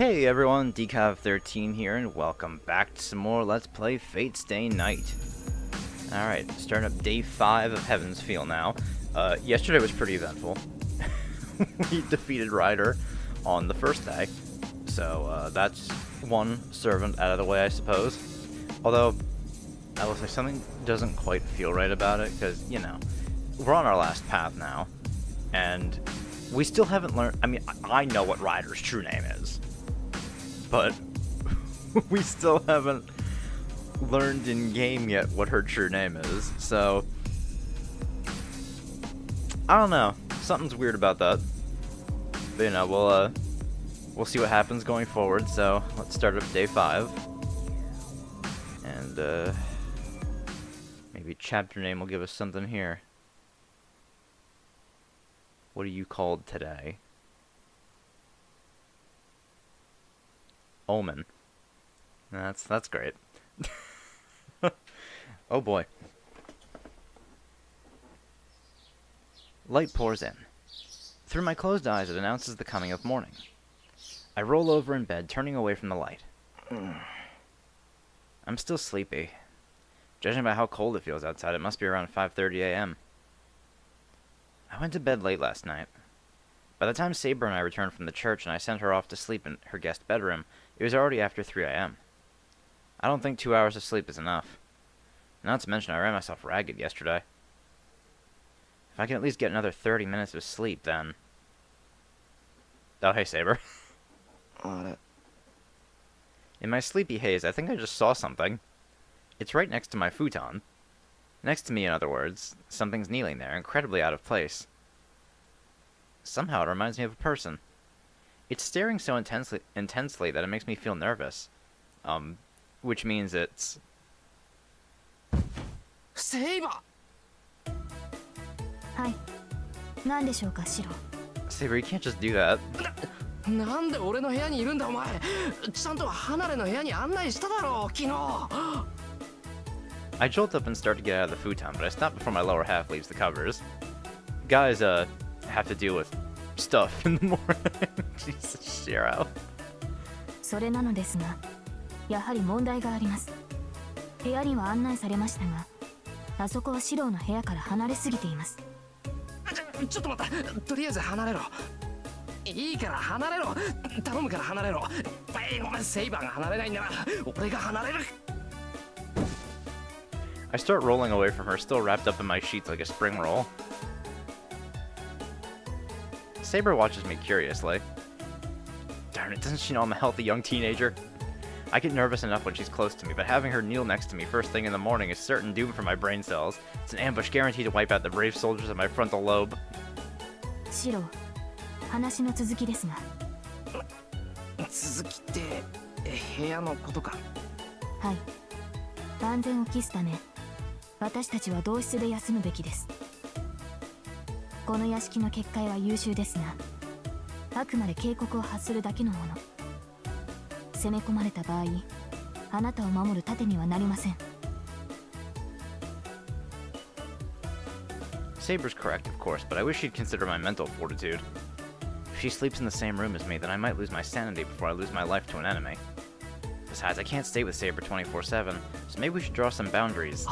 Hey everyone, Decav13 here, and welcome back to some more Let's Play Fate Stay Night. Alright, starting up day 5 of Heaven's Feel now. Yesterday was pretty eventful. We defeated Ryder on the first day, so that's one servant out of the way, I suppose. Although, I will say something doesn't quite feel right about it, because, you know, we're on our last path now, and we still haven't learned. I mean, I know what Ryder's true name is, but we still haven't learned in game yet what her true name is. So I don't know. Something's weird about that. But you know, we'll see what happens going forward. So let's start up day 5, and maybe chapter name will give us something here. What are you called today? Omen. That's great. Oh boy. Light pours in. Through my closed eyes, it announces the coming of morning. I roll over in bed, turning away from the light. I'm still sleepy. Judging by how cold it feels outside, it must be around 5:30 a.m. I went to bed late last night. By the time Saber and I returned from the church and I sent her off to sleep in her guest bedroom, it was already after 3 a.m. I don't think 2 hours of sleep is enough. Not to mention I ran myself ragged yesterday. If I can at least get another 30 minutes of sleep, then... Oh, hey, Saber. In my sleepy haze, I think I just saw something. It's right next to my futon. Next to me, in other words. Something's kneeling there, incredibly out of place. Somehow it reminds me of a person. It's staring so intensely that it makes me feel nervous. Which means it's... Saber! Hi. 何でしょうか、シロ。 Saber, you can't just do that. なんで俺の部屋にいるんだお前。ちゃんと離れの部屋に案内しただろう、昨日。I jolt up and start to get out of the futon, but I stop before my lower half leaves the covers. Guys, have to deal with stuff in the morning. Jesus, Shirou. それなのですが、やはり問題があります。部屋には案内されましたが、あそこはシロの部屋から離れすぎています。ちょっと待った。とりあえず離れろ。いいから離れろ。頼むから離れろ。ごめん、セイバーが離れないんだな。俺が離れる。I start rolling away from her, still wrapped up in my sheets like a spring roll. Saber watches me curiously. Darn it, doesn't she know I'm a healthy young teenager? I get nervous enough when she's close to me, but having her kneel next to me first thing in the morning is certain doom for my brain cells. It's an ambush guaranteed to wipe out the brave soldiers of my frontal lobe. シロ、話の続きですが。続きって部屋のことか。はい。万全を期すため、私たちは同室で休むべきです。この屋敷の結界は優秀ですが、あくまで警告を発するだけのもの。攻め込まれた場合、あなたを守る盾にはなりません。Saber's correct, of course, but I wish she'd consider my mental fortitude. If she sleeps in the same room as me, then I might lose my sanity before I lose my life to an enemy. Besides, I can't stay with Saber 24/7, so maybe we should draw some boundaries.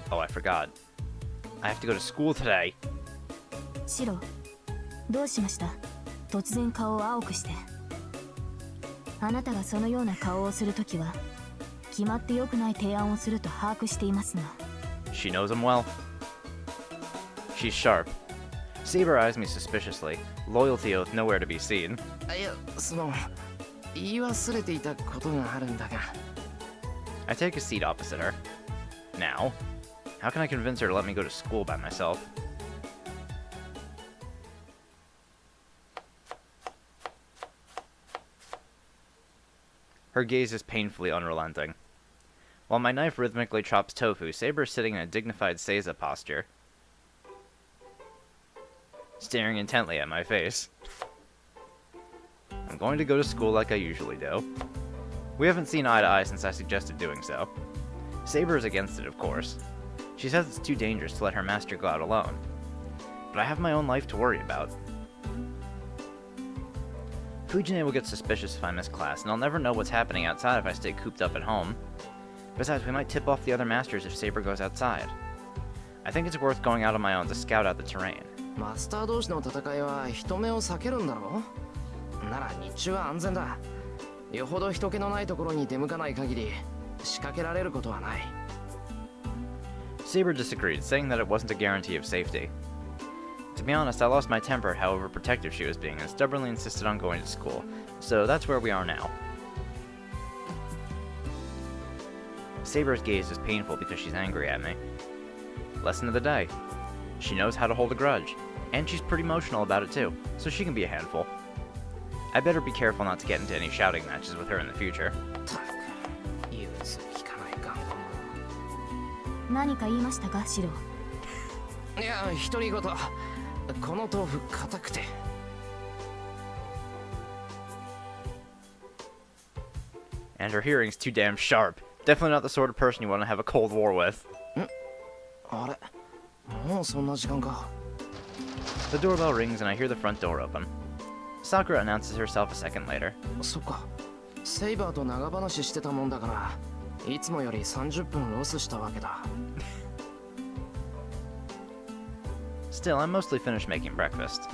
Oh, I forgot. I have to go to school today. シロ、どうしました？突然顔を青くして。あなたがそのような顔をするときは、決まって良くない提案をすると把握していますが。She knows him well. She's sharp. Saber eyes me suspiciously. Loyalty oath nowhere to be seen. いや、言い忘れていたことがあるんだが。I take a seat opposite her. Now, how can I convince her to let me go to school by myself? Her gaze is painfully unrelenting. While my knife rhythmically chops tofu, Saber is sitting in a dignified Seiza posture, staring intently at my face. I'm going to go to school like I usually do. We haven't seen eye to eye since I suggested doing so. Saber is against it, of course. She says it's too dangerous to let her master go out alone. But I have my own life to worry about. Fujine will get suspicious if I miss class, and I'll never know what's happening outside if I stay cooped up at home. Besides, we might tip off the other masters if Saber goes outside. I think it's worth going out on my own to scout out the terrain. マスター同士の戦いは人目を避けるんだろう。なら日中は安全だ。よほど人気のないところに出向かない限り仕掛けられることはない。Saber disagreed, saying that it wasn't a guarantee of safety. To be honest, I lost my temper at how overprotective she was being and stubbornly insisted on going to school, so that's where we are now. Saber's gaze is painful because she's angry at me. Lesson of the day. She knows how to hold a grudge, and she's pretty emotional about it too, so she can be a handful. I better be careful not to get into any shouting matches with her in the future. 言うつ聞かないか。何か言いましたか、シロウ。いや、独り言。この豆腐硬くて。And her hearing's too damn sharp. Definitely not the sort of person you want to have a cold war with. あれ、もうそんな時間か。The doorbell rings and I hear the front door open. Sakura announces herself a second later. そっか。セイバーと長話してたもんだから、いつもより30分ロスしたわけだ。Still, I'm mostly finished making breakfast.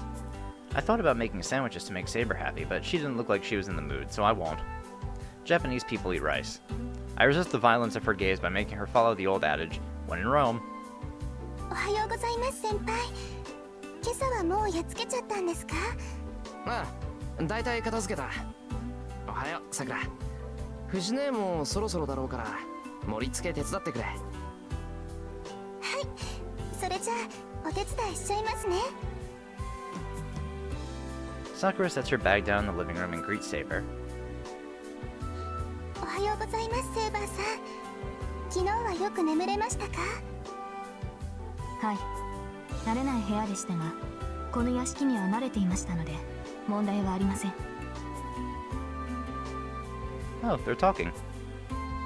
I thought about making sandwiches to make Saber happy, but she didn't look like she was in the mood, so I won't. Japanese people eat rice. I resist the violence of her gaze by making her follow the old adage, when in Rome. おはようございます、先輩。今朝はもうやっつけちゃったんですか？ああ、だいたい片付けた。おはよう、さくら。藤姉もそろそろだろうから盛り付け手伝ってくれ。はい、それじゃあお手伝いしちゃいますね。Sakura sets her bag down in the living room and greets Saber. おはようございます、セイバーさん。昨日はよく眠れましたか？はい、慣れない部屋でしたが、この屋敷には慣れていましたので問題はありません。Oh, they're talking.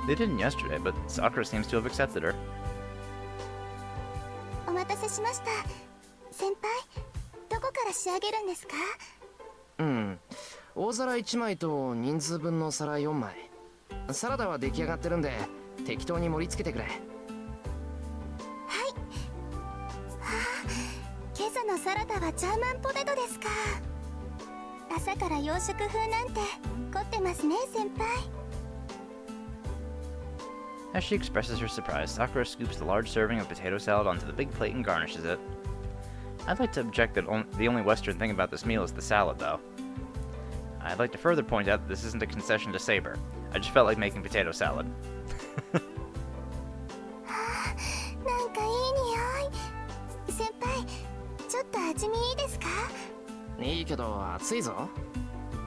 They didn't yesterday, but Sakura seems to have accepted her. お待たせしました。先輩、どこから仕上げるんですか？大皿1枚と人数分の皿4枚。サラダは出来上がってるんで適当に盛り付けてくれ。はい。今朝のサラダはジャーマンポテトですか？朝から洋食風なんて凝ってますね、先輩。As she expresses her surprise, Sakura scoops the large serving of potato salad onto the big plate and garnishes it. I'd like to object that the only Western thing about this meal is the salad, though. I'd like to further point out that this isn't a concession to Saber. I just felt like making potato salad. なんかいい匂い。先輩、ちょっと味見いいですか？いいけど熱いぞ。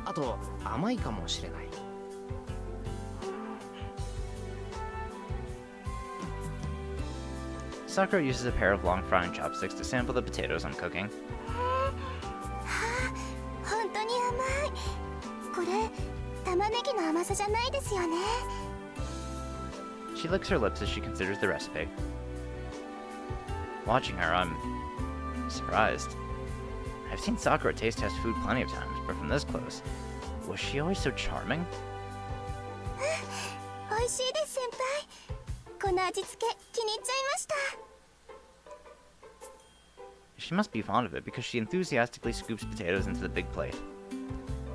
あと甘いかもしれない。Sakura uses a pair of long frying chopsticks to sample the potatoes I'm cooking. 本当に甘い。これ、玉ねぎの甘さじゃないですよね。She licks her lips as she considers the recipe. Watching her, I'm surprised. I've seen Sakura taste test food plenty of times, but from this close, was she always so charming? 美味しいです、先輩。この味付け気に入っちゃいました。She must be fond of it because she enthusiastically scoops potatoes into the big plate.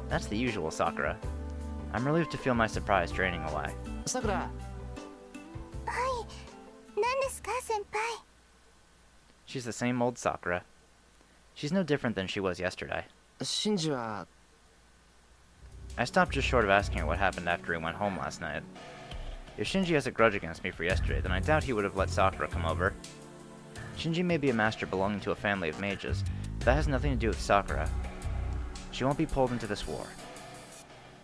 That's the usual Sakura. I'm relieved to feel my surprise draining away. さくら。はい、何ですか、先輩。She's the same old Sakura. She's no different than she was yesterday. シンジは。 I stopped just short of asking her what happened after he went home last night. If Shinji has a grudge against me for yesterday, then I doubt he would have let Sakura come over. Shinji may be a master belonging to a family of mages, but that has nothing to do with Sakura. She won't be pulled into this war.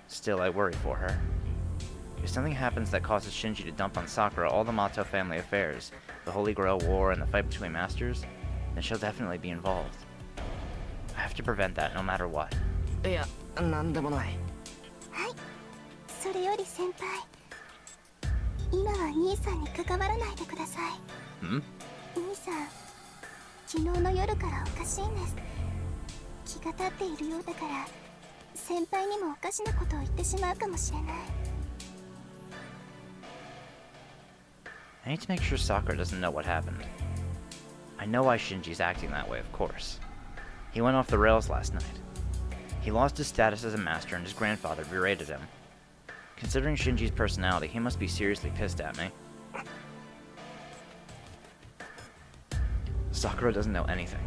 Still, I worry for her. If something happens that causes Shinji to dump on Sakura all the Mato family affairs, the Holy Grail War and the fight between masters, then she'll definitely be involved. I have to prevent that no matter what. いや、なんでもない。はい、それより先輩、今は兄さんに関わらないでください。Hmm? 兄さん、昨日の夜からおかしいんです。気が立っているようだから先輩にもおかしなことを言ってしまうかもしれない。 I need to make sure Sakura doesn't know what happened. I know why Shinji's acting that way, of course. He went off the rails last night. He lost his status as a master and his grandfather berated him. Considering Shinji's personality, he must be seriously pissed at me. Sakura doesn't know anything.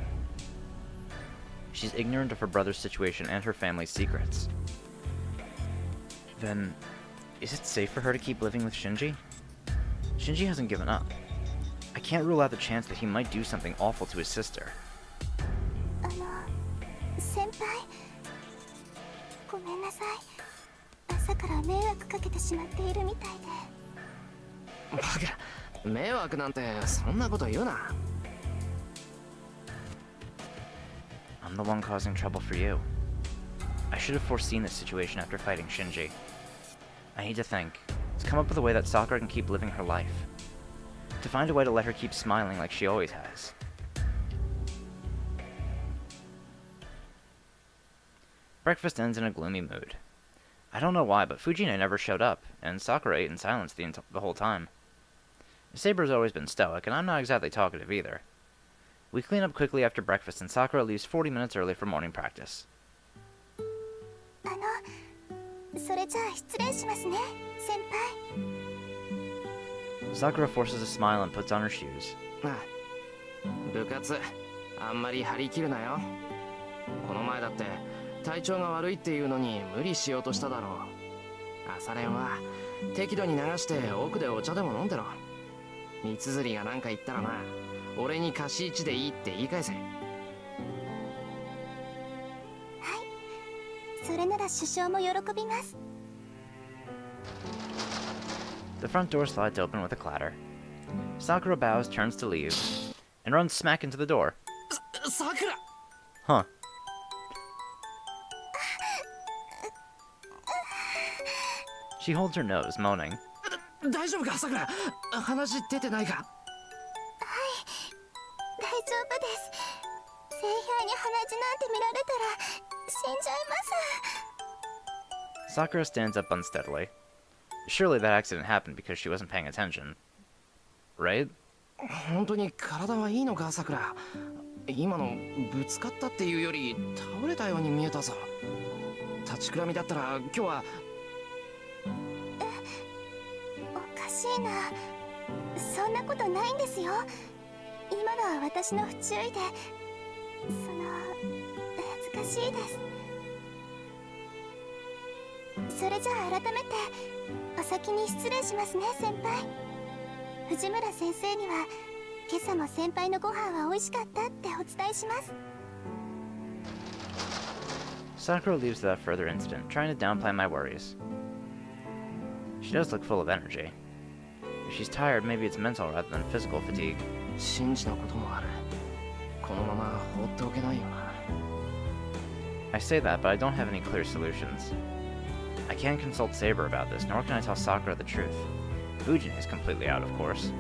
She's ignorant of her brother's situation and her family's secrets. Then, is it safe for her to keep living with Shinji? Shinji hasn't given up. I can't rule out the chance that he might do something awful to his sister. 先輩、ごめんなさい。朝から迷惑かけてしまっているみたいで。バカ、迷惑なんてそんなこと言うな。I'm the one causing trouble for you. I should have foreseen this situation after fighting Shinji. I need to think. To come up with a way that Sakura can keep living her life. To find a way to let her keep smiling like she always has. Breakfast ends in a gloomy mood. I don't know why, but Fujine never showed up, and Sakura ate in silence the whole time. Saber's always been stoic, and I'm not exactly talkative either. We clean up quickly after breakfast, and Sakura leaves 40 minutes early for morning practice. それじゃあ失礼しますね、先輩。 Sakura forces a smile and puts on her shoes. 部活あんまり張り切るなよ。この前だって体調が悪いっていうのに無理しようとしただろう。朝練は適度に流して奥でお茶でも飲んでろ。三綴りが何か言ったらな、俺に貸し1でいいって言い返せ。はい、それなら首相も喜びます。 The front door slides open with a clatter. Sakura bows, turns to leave, and runs smack into the door. さくら Huh. She holds her nose, moaning. 大丈夫かさくら、話出てないか。大丈夫です。聖兵に鼻血なんて見られたら死んじゃいます。 Sakura stands up unsteadily. Surely that accident happened because she wasn't paying attention. Right? 本当に体はいいのかさくら。今のぶつかったっていうより倒れたように見えたぞ。立ちくらみだったら今日は。おかしいな。そんなことないんですよ。今のは私の不注意で、恥ずかしいです。それじゃあ改めてお先に失礼しますね、先輩。藤村先生には今朝も先輩のご飯は美味しかったってお伝えします。 Sakura leaves without further incident, trying to downplay my worries. She does look full of energy. If she's tired, maybe it's mental rather than physical fatigue. 真治のこともある。このまま放っておけないよな。I say that, but I don't have any clear solutions. I can't consult Saber about this, nor can I tell Sakura the truth. Fujin is completely out, of course.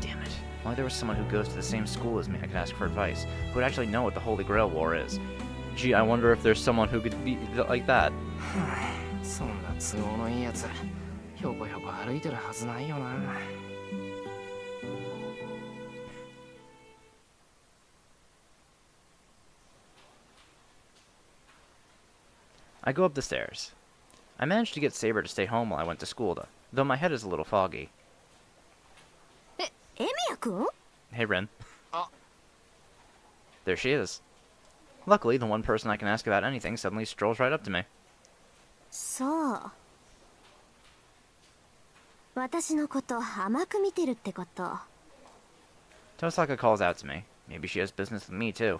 Damn it. If only there was someone who goes to the same school as me I could ask for advice, who would actually know what the Holy Grail War is. Gee, I wonder if there's someone who could be like that. そんな都合のいいやつ、ひょこひょこ歩いてるはずないよな。I go up the stairs. I managed to get Saber to stay home while I went to school, though my head is a little foggy. エミヤ君? Hey, Rin. Oh. There she is. Luckily, the one person I can ask about anything suddenly strolls right up to me. そう。私のこと甘く見てるってこと。 Tosaka calls out to me. Maybe she has business with me, too.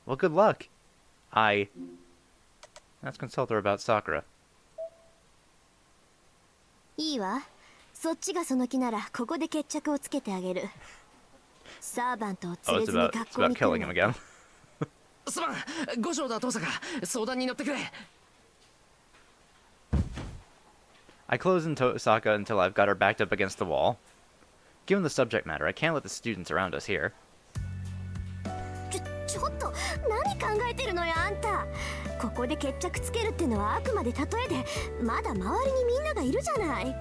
Well, good luck. Let's consult her about Sakura. いいわ。そっちがその気ならここで決着をつけてあげる。サーバントを Oh, 連 it's れずに about 学校に来 killing る him の。 again. すまん、五条だ父さんが相談に乗ってくれ。I close in Tosaka until I've got her backed up against the wall. Given the subject matter, I can't let the students around us hear. ちょっと何考えてるのよあんた。ここで決着つけるってのはあくまで例えで、まだ周りにみんながいるじゃない。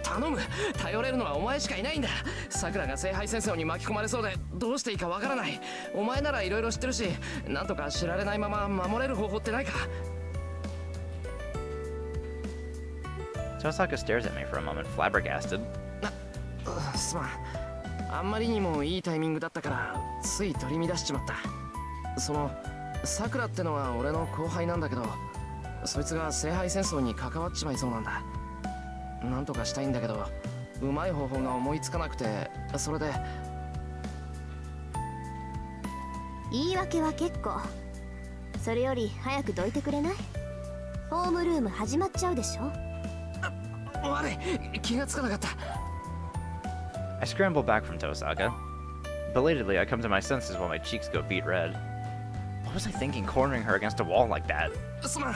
頼む、頼れるのはお前しかいないんだ。さくらが聖杯戦争に巻き込まれそうでどうしていいかわからない。お前なら色々知ってるし、なんとか知られないまま守れる方法ってないか。 Tosaka stares at me for a moment, flabbergasted. すまん、あんまりにもいいタイミングだったからつい取り乱しちまった。そのさくらってのは俺の後輩なんだけど、そいつが聖杯戦争に関わっちまいそうなんだ。なんとかしたいんだけどうまい方法が思いつかなくて、それで。言い訳は結構。それより早くどいてくれない？ホームルーム始まっちゃうでしょ。悪い、気がつかなかった。 I scramble back from Tosaka. Belatedly, I come to my senses while my cheeks go beet red. What was I thinking cornering her against a wall like that? すまん、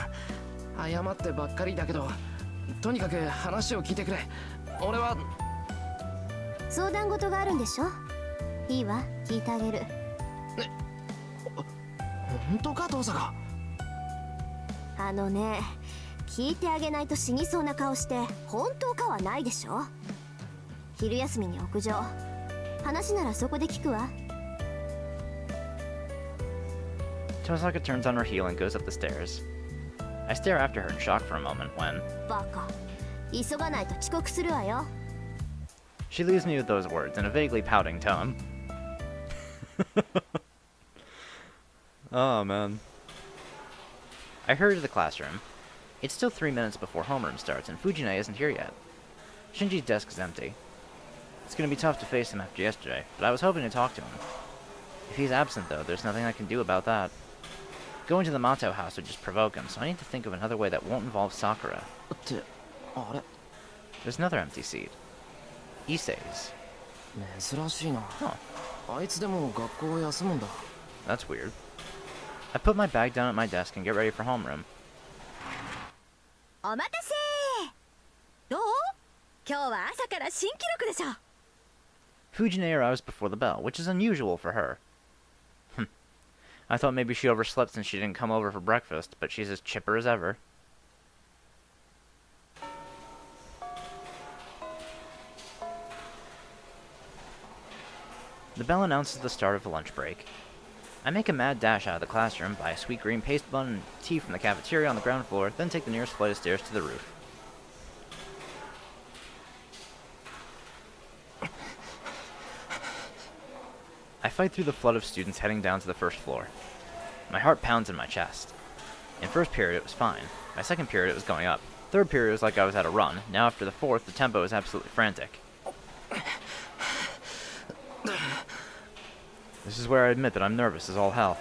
謝ってばっかりだけど、とにかく話を聞いてくれ。俺は相談事があるんでしょ。いいわ、聞いてあげる。本当か、父さん。あのね、聞いてあげないと死にそうな顔して本当かはないでしょ。昼休みに屋上、話ならそこで聞くわ。 Tosaka turns on her heel and goes up the stairs. I stare after her in shock for a moment when... バカ、急がないと遅刻するわよ。 She leaves me with those words in a vaguely pouting tone. Oh, man. I hurry to the classroom. It's still 3 minutes before homeroom starts, and Fujine isn't here yet. Shinji's desk is empty. It's gonna be tough to face him after yesterday, but I was hoping to talk to him. If he's absent, though, there's nothing I can do about that. Going to the Mato house would just provoke him, so I need to think of another way that won't involve Sakura. ってあれ、 There's another empty seat. Issei's. 珍しいな。 Huh. あいつでも学校を休むんだ。 That's weird. I put my bag down at my desk and get ready for homeroom. お待たせ。どう？今日は朝から新記録でしょ。 Fujine arrives before the bell, which is unusual for her. I thought maybe she overslept since she didn't come over for breakfast, but she's as chipper as ever. The bell announces the start of the lunch break. I make a mad dash out of the classroom, buy a sweet green paste bun and tea from the cafeteria on the ground floor, then take the nearest flight of stairs to the roof. I fight through the flood of students heading down to the first floor. My heart pounds in my chest. In first period, it was fine. My second period, it was going up. Third period was like I was at a run. Now after the fourth, the tempo is absolutely frantic. This is where I admit that I'm nervous as all hell.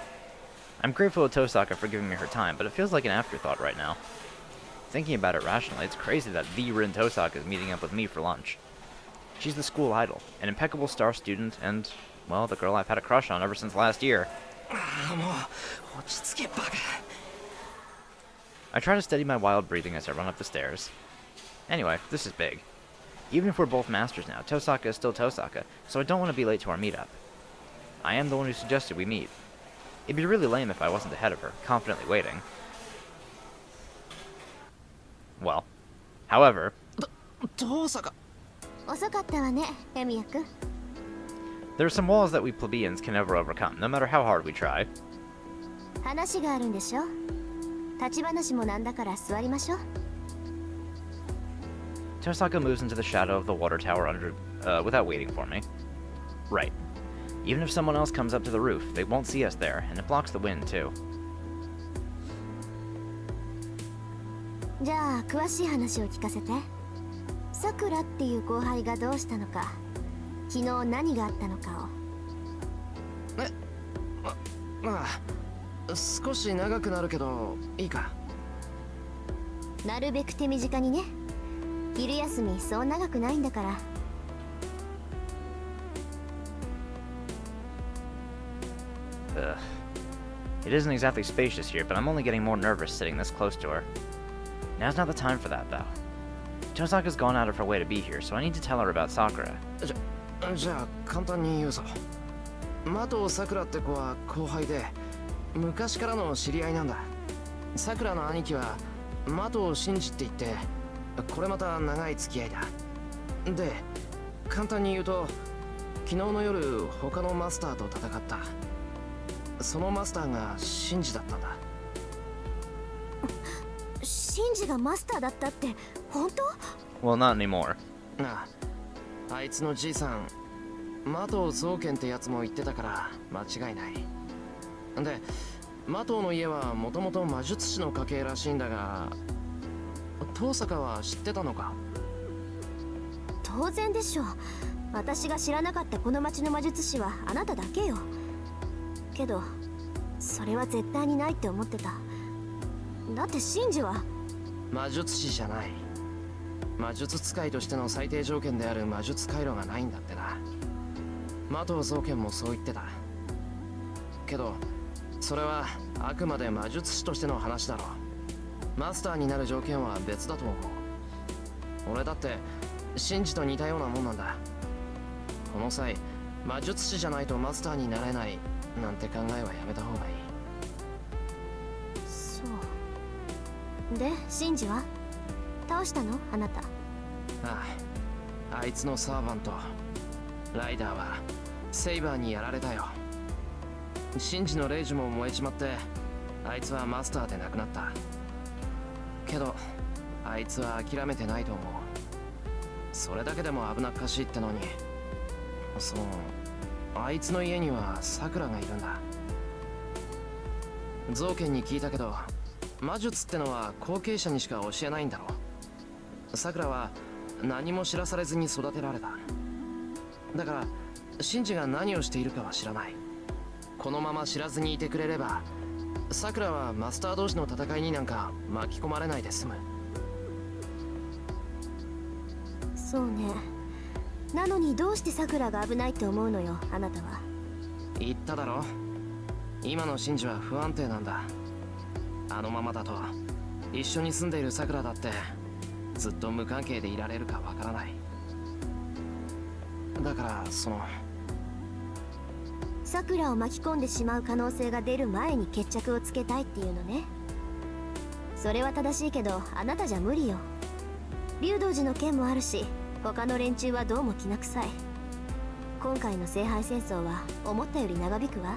I'm grateful to Tosaka for giving me her time, but it feels like an afterthought right now. Thinking about it rationally, it's crazy that the Rin Tosaka is meeting up with me for lunch. She's the school idol, an impeccable star student, and, well, the girl I've had a crush on ever since last year. I try to steady my wild breathing as I run up the stairs. Anyway, this is big. Even if we're both masters now, Tosaka is still Tosaka, so I don't want to be late to our meetup. I am the one who suggested we meet. It'd be really lame if I wasn't ahead of her, confidently waiting. Well, however... 遅かったわね、エミヤ君。 There are some walls that we plebeians can never overcome, no matter how hard we try. 話があるんでしょ。立ち話もなんだから座りましょう。 Tosaka moves into the shadow of the water tower without waiting for me. Right. Even if someone else comes up to the roof, they won't see us there, and it blocks the wind, too. じゃあ、詳しい話を聞かせて。さくらっていう後輩がどうしたのか、昨日何があったのかを。まあ、少し長くなるけど、いいか。なるべく手短にね。昼休みそう長くないんだから。Ugh. It isn't exactly spacious here, but I'm only getting more nervous sitting this close to her. Now's not the time for that, though. Tosaka's gone out of her way to be here, so I need to tell her about Sakura. じゃあ簡単に言うぞ。麻藤さくらって子は後輩で、昔からの知り合いなんだ。さくらの兄貴は的を信じって言って、これまた長い付き合いだ。で、簡単に言うと、昨日の夜他のマスターと戦った。そのマスターがシンジだったんだ。シンジがマスターだったって本当？ Well, not anymore. ああ、あいつのじいさん的宗賢ってやつも言ってたから間違いない。で、的の家はもともと魔術師の家系らしいんだが、遠坂は知ってたのか？当然でしょう。私が知らなかったこの町の魔術師はあなただけよ。けどそれは絶対にないって思ってた。だってシンジは魔術師じゃない。魔術使いとしての最低条件である魔術回路がないんだってな。的宗賢もそう言ってた。けどそれはあくまで魔術師としての話だろう。マスターになる条件は別だと思う。俺だってシンジと似たようなもんなんだ。この際魔術師じゃないとマスターになれないなんて考えはやめた方がいい。そうで、シンジは倒したの？あなた。ああ、あいつのサーバントライダーはセイバーにやられたよ。シンジのレイジも燃えちまって、あいつはマスターで亡くなった。けどあいつは諦めてないと思う。それだけでも危なっかしいってのに。そう、あいつの家にはサクラがいるんだ。ゾウケンに聞いたけど、魔術ってのは後継者にしか教えないんだろう。サクラは何も知らされずに育てられた。だからシンジが何をしているかは知らない。このまま知らずにいてくれれば、サクラはマスター同士の戦いになんか巻き込まれないで済む。そうね。なのにどうしてサクラが危ないって思うのよ、あなたは。言っただろ、今のシンジは不安定なんだ。あのままだと一緒に住んでいるサクラだってずっと無関係でいられるかわからない。だからサクラを巻き込んでしまう可能性が出る前に決着をつけたいっていうのね。それは正しいけど、あなたじゃ無理よ。竜道寺の件もあるし、他の連中はどうも気な臭い。今回の聖杯戦争は思ったより長引くわ。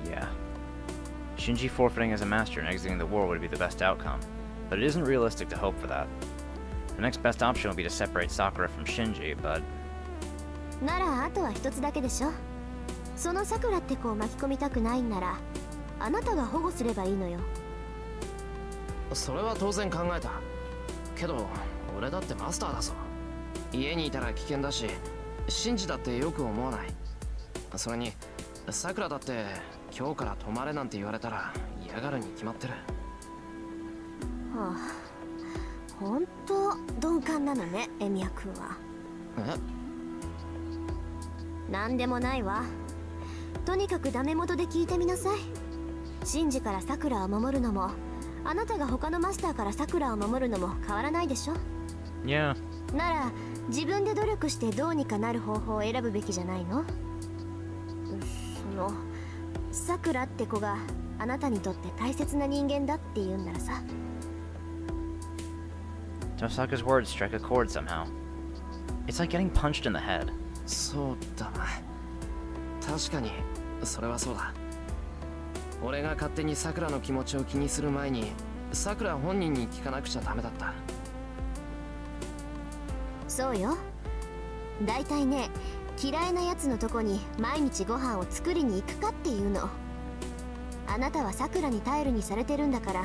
Yeah. Shinji forfeiting as a master and exiting the war would be the best outcome, but it isn't realistic to hope for that. The next best option would be to separate Sakura from Shinji, but... ならあとは一つだけでしょ。そのサクラって子を巻き込みたくないんなら、あなたが保護すればいいのよ。それは当然考えた。けど俺だってマスターだぞ。家にいたら危険だし、シンジだってよく思わない。それにサクラだって今日から泊まれなんて言われたら嫌がるに決まってる。はあ、ほんと鈍感なのね、エミヤ君は。なんでもないわ。とにかくダメ元で聞いてみなさい。シンジからサクラを守るのも、あなたが他のマスターからサクラを守るのも変わらないでしょ。 Yeah. なら自分で努力してどうにかなる方法を選ぶべきじゃないの？サクラって子があなたにとって大切な人間だって言うんならさ。 Tosaka's words strike a chord somehow. It's like getting punched in the head. そうだな、確かにそれはそうだ。俺が勝手にサクラの気持ちを気にする前にサクラ本人に聞かなくちゃダメだった。そうよ。だいたいね、嫌いなやつのとこに毎日ご飯を作りに行くかっていうの。あなたはサクラに頼りにされてるんだから、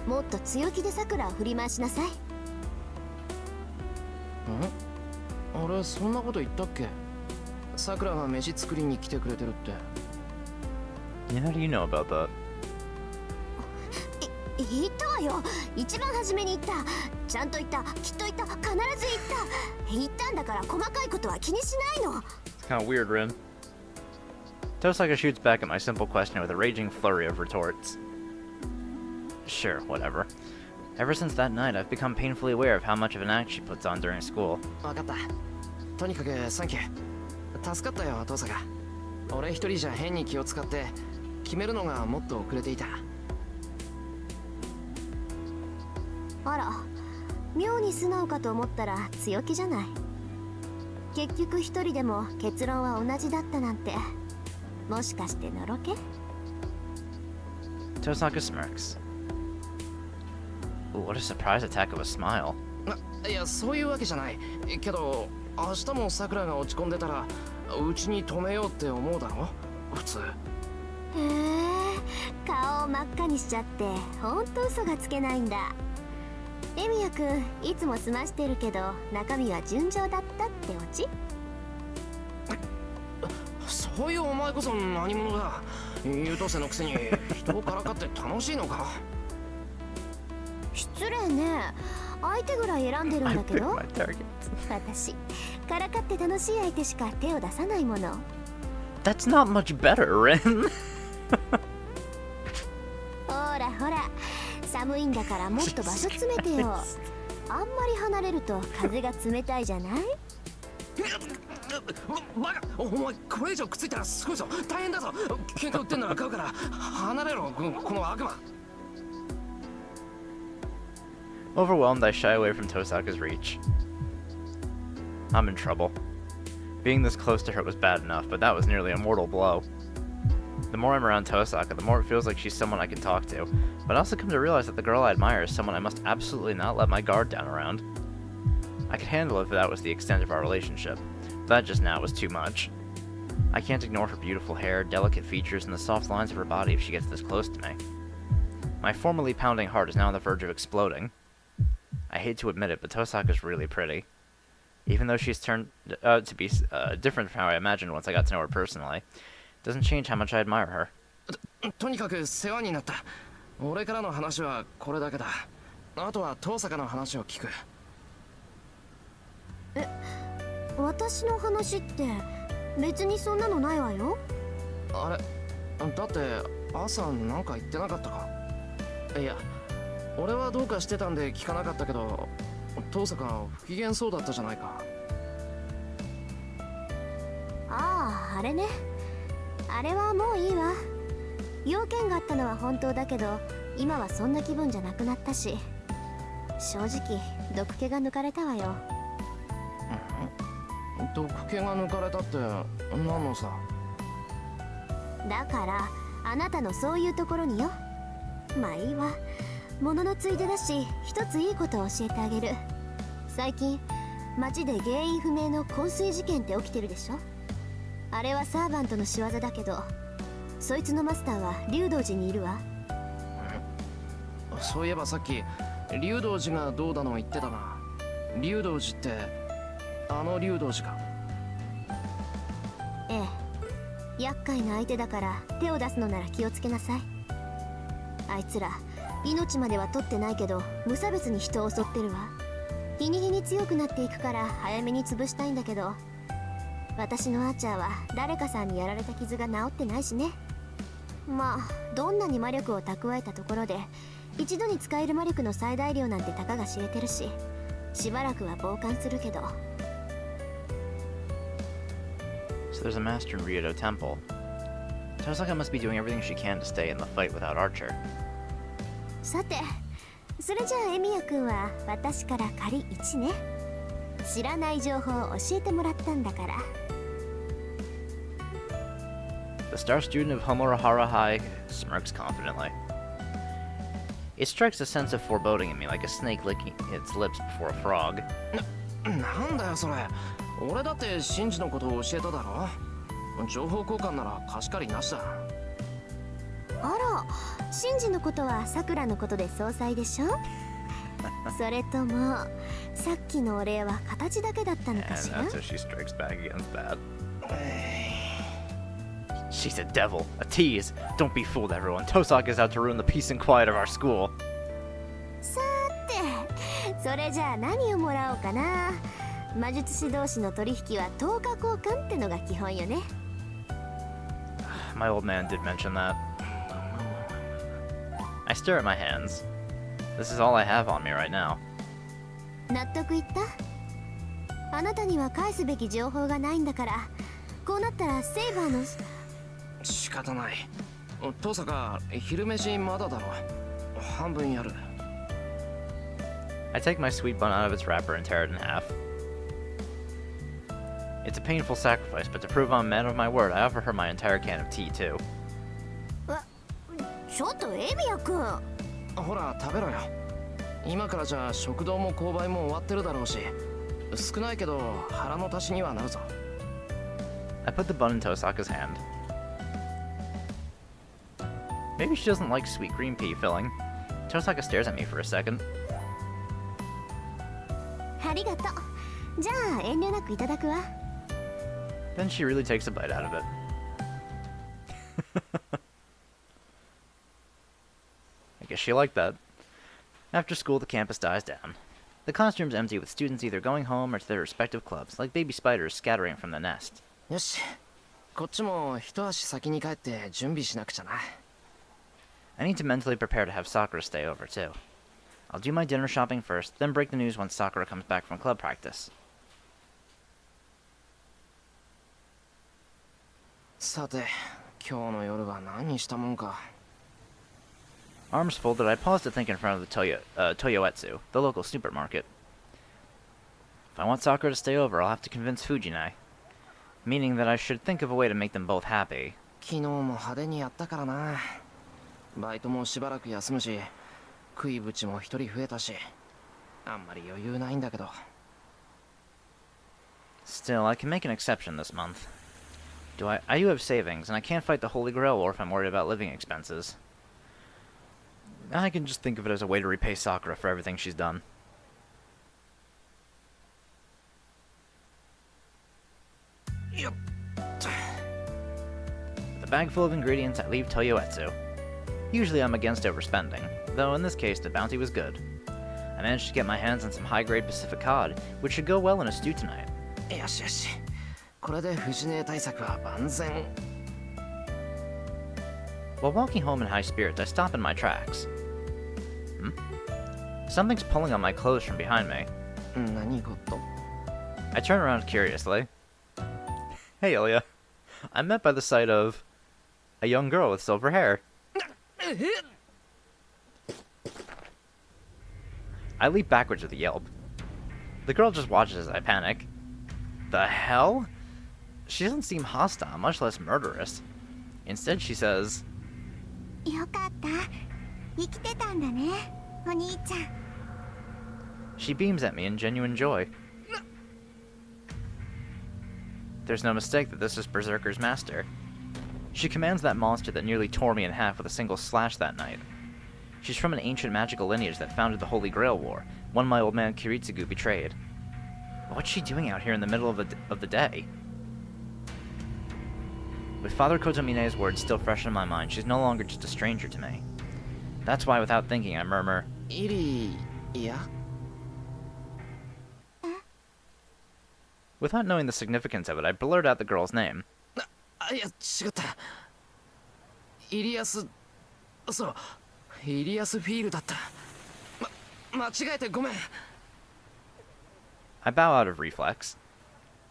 もっと強気でサクラを振り回しなさい。あれ、そんなこと言ったっけ？サクラが飯作りに来てくれてるって。How do you know about that? 言ったわよ。一番初めに言った。ちゃんと言った。きっと言った。必ず言った。言ったんだから細かいことは気にしないの。 It's kind of weird, Rin. Tosaka shoots back at my simple question with a raging flurry of retorts. Sure, whatever. Ever since that night, I've become painfully aware of how much of an act she puts on during school. 分かった。とにかくサンキュー。助かったよ、父さんが。俺一人じゃ変に気を使って決めるのがもっと遅れていた。あら、妙に素直かと思ったら強気じゃない。結局一人でも結論は同じだったなんて、もしかしてのろけ？ Tosaka smirks. Ooh, what a surprise attack of a smile. いや、そういうわけじゃないけど、明日もさくらが落ち込んでたらうちに止めようって思うだろ普通。へえ、顔を真っ赤にしちゃってほんと嘘がつけないんだ。エミヤくん、いつも済ましてるけど中身は純情だったってオチ？そういうお前こそ何者だ。優等生のくせに人をからかって楽しいのか？失礼ね。相手ぐらい選んでるん I だけ picked ど my targets. 私からかって楽しい相手しか手を出さないもの。 That's not much better, Rin. ほらほら、寒いんだからもっと場所詰めてよ。あんまり離れると風が冷たいじゃない？バカ、お前これ以上くっついたらすごいぞ、大変だぞ。喧嘩売ってんなら買うから離れろ、この悪魔。 Overwhelmed, I shy away from Tosaka's reach. I'm in trouble. Being this close to her was bad enough, but that was nearly a mortal blow. The more I'm around Tosaka, the more it feels like she's someone I can talk to, but I also come to realize that the girl I admire is someone I must absolutely not let my guard down around. I could handle it if that was the extent of our relationship, but that just now was too much. I can't ignore her beautiful hair, delicate features, and the soft lines of her body if she gets this close to me. My formerly pounding heart is now on the verge of exploding. I hate to admit it, but Tosaka's really pretty. Even though she's turned out to be different from how I imagined once I got to know her personally, it doesn't change how much I admire her. とにかく世話になった。俺からの話はこれだけだ。あとは遠坂の話を聞く。私の話って別にそんなのないわよ。あれ、だって朝なんか言ってなかったか？いや、俺はどうかしてたんで聞かなかったけど、遠坂不機嫌そうだったじゃないか。ああ、あれね。あれはもういいわ。用件があったのは本当だけど、今はそんな気分じゃなくなったし、正直毒気が抜かれたわよ。毒気が抜かれたって何のさ？だからあなたのそういうところによ。まあいいわ。物のついでだし、一ついいことを教えてあげる。最近街で原因不明の昏睡事件って起きてるでしょ。あれはサーバントの仕業だけど、そいつのマスターは竜道寺にいるわ。そういえばさっき竜道寺がどうだの言ってたな。竜道寺ってあの竜道寺か？ええ、厄介な相手だから手を出すのなら気をつけなさい。あいつら命までは取ってないけど無差別に人を襲ってるわ。日に日に強くなっていくから早めに潰したいんだけど、私のアーチャーは誰かさんにやられた傷が治ってないしね。まあどんなに魔力を蓄えたところで一度に使える魔力の最大量なんてたかが知れてるし、しばらくは傍観するけど。 So there's a master in Ryodo Temple. Tosaka must be doing everything she can to stay in the fight without Archer. さて、それじゃあエミヤくんは私から仮1ね。知らない情報を教えてもらったんだから。 The star student of Homurahara High smirks confidently. It strikes a sense of foreboding in me, like a snake licking its lips before a frog. なんだよそれ。俺だってシンジのことを教えただろ。情報交換なら貸し借りなしだ。あら、シンジのことはさくらのことで総裁でしょ。それともさっきのお礼は形だけだったのか And しら。 that's how she strikes back against that. She's a devil, a tease. Don't be fooled, everyone. Tosaka is out to ruin the peace and quiet of our school. さて、それじゃあ何をもらおうかな。魔術師同士の取引は10日交換ってのが基本よね。My old man did mention that. I stare at my hands. This is all I have on me right now. 納得いった？あなたには返すべき情報がないんだから、こうなったらセイバーの仕方ない。登坂、昼飯まだだろ。半分やる。I take my sweet bun out of its wrapper and tear it in half. It's a painful sacrifice, but to prove I'm a man of my word, I offer her my entire can of tea, too. ちょっとエミヤ君。ほら食べろよ。今からじゃ食堂も購買も終わってるだろうし、少ないけど腹の足しにはなるぞ。I put the bun in Tosaka's hand. Maybe she doesn't like sweet green pea filling. Tosaka stares at me for a second. ありがとう。じゃあ遠慮なくいただくわ。Then she really takes a bite out of it. I guess she liked that. After school, the campus dies down. The classroom's empty, with students either going home or to their respective clubs, like baby spiders scattering from the nest. よし、こっちも一足先に帰って準備しなくちゃな。I need to mentally prepare to have Sakura stay over, too. I'll do my dinner shopping first, then break the news once Sakura comes back from club practice. さて、今日の夜は何にしたもんか。Arms folded, I paused to think in front of the Toyoetsu, the local supermarket. If I want Sakura to stay over, I'll have to convince Fujinai. Meaning that I should think of a way to make them both happy. 昨日も派手にやったからな。バイトもしばらく休むし、食いぶちも一人増えたし、あんまり余裕ないんだけど。Still, I can make an exception this month. I do have savings, and I can't fight the Holy Grail War if I'm worried about living expenses. I can just think of it as a way to repay Sakura for everything she's done. Yep. With a bag full of ingredients, I leave Toyoetsu. Usually I'm against overspending, though in this case the bounty was good. I managed to get my hands on some high-grade Pacific cod, which should go well in a stew tonight. よしよし。これで藤根対策は万全。While walking home in high spirits, I stop in my tracks. Something's pulling on my clothes from behind me. 何事？ I turn around curiously. Hey, Ilya. I'm met by the sight of a young girl with silver hair. I leap backwards with a yelp. The girl just watches as I panic. The hell? She doesn't seem hostile, much less murderous. Instead, she says, よかった。生きてたんだね、お兄ちゃん。 She beams at me in genuine joy. There's no mistake that this is Berserker's master. She commands that monster that nearly tore me in half with a single slash that night. She's from an ancient magical lineage that founded the Holy Grail War, one my old man Kiritsugu betrayed. What's she doing out here in the middle of the day? With Father Kotomine's words still fresh in my mind, she's no longer just a stranger to me. That's why, without thinking, I murmur, イリや Without knowing the significance of it, I blurt out the girl's name. いや違った。イリアス、そう、イリアスフィールだった。間違えてごめん。I bow out of reflex.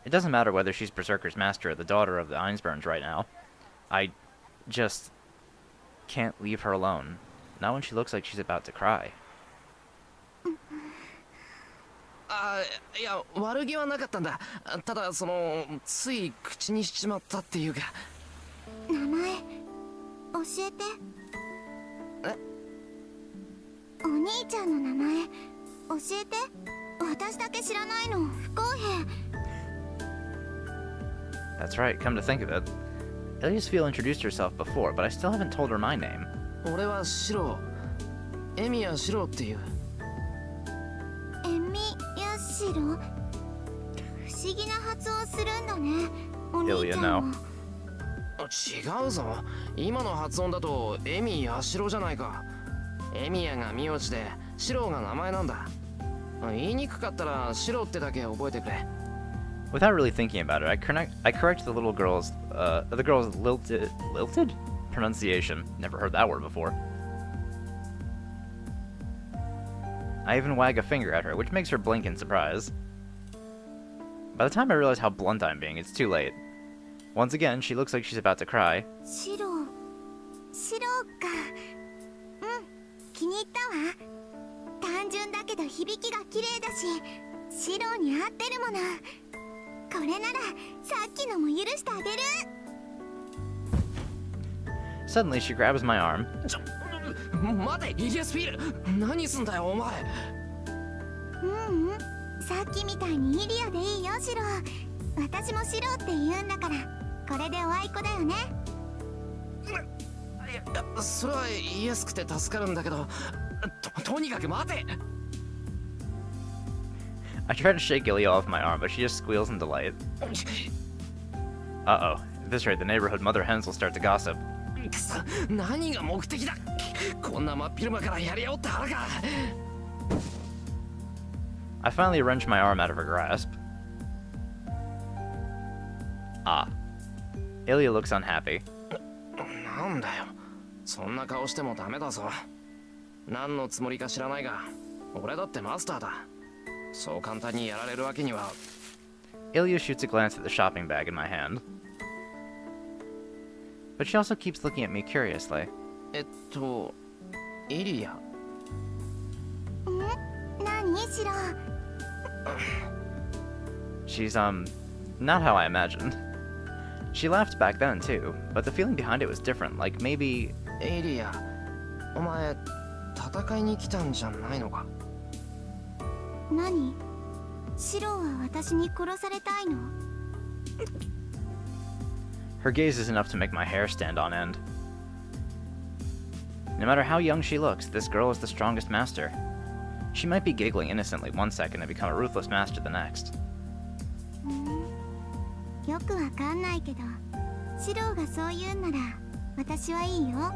It doesn't matter whether she's Berserker's master or the daughter of the Einsburns right now. I just can't leave her alone. Not when she looks like she's about to cry. いや悪気はなかったんだ。ただそのつい口にしちまったっていうか。名前教えて。え？お兄ちゃんの名前教えて。私だけ知らないの不公平。 That's right, come to think of it. Eliasfeel introduced herself before, but I still haven't told her my name. 俺はシロー。エミヤシローっていう。エミヤシロ？不思議な発音するんだね。お兄ちゃんは。違うぞ。今の発音だとエミヤシロじゃないか。エミヤが名字でシローが名前なんだ。言いにくかったらシローってだけ覚えてくれ。Without really thinking about it, I correct the girl's lilted pronunciation. Never heard that word before. I even wag a finger at her, which makes her blink in surprise. By the time I realize how blunt I'm being, it's too late. Once again, she looks like she's about to cry. シローか。うん、気に入ったわ。単純だけど響きが綺麗だし、シローに合ってるもの。これならさっきのも許してあげる。 Suddenly, she grabs my arm. 待て、イリアスフィール。何すんだよ、お前。さっきみたいにイリアでいいよ、シロー。私もシローって言うんだから、これでおあいこだよね。いや、それは言いやすくて助かるんだけど、とにかく待て。 I try to shake Ilya off my arm, but she just squeals in delight. Uh-oh. At this rate, the neighborhood mother hens will start to gossip. くそ、何が目的だ。こんな真っ昼間からやり合おうって腹か。 I finally wrench my arm out of her grasp. Ah. Ilya looks unhappy. なんだよ、そんな顔してもダメだぞ。何のつもりか知らないが、俺だってマスターだ。そう簡単にやられるわけには。 Ilya shoots a glance at the shopping bag in my hand. But she also keeps looking at me curiously. イリア。何、シロー。 She's, not how I imagined. She laughed back then, too, but the feeling behind it was different, like maybe... イリア、お前、戦いに来たんじゃないのか。何？シローは私に殺されたいの？ Her gaze is enough to make my hair stand on end. No matter how young she looks, this girl is the strongest master. She might be giggling innocently one second and become a ruthless master the next. よくわかんないけど、シローがそう言うんなら私はいいよ。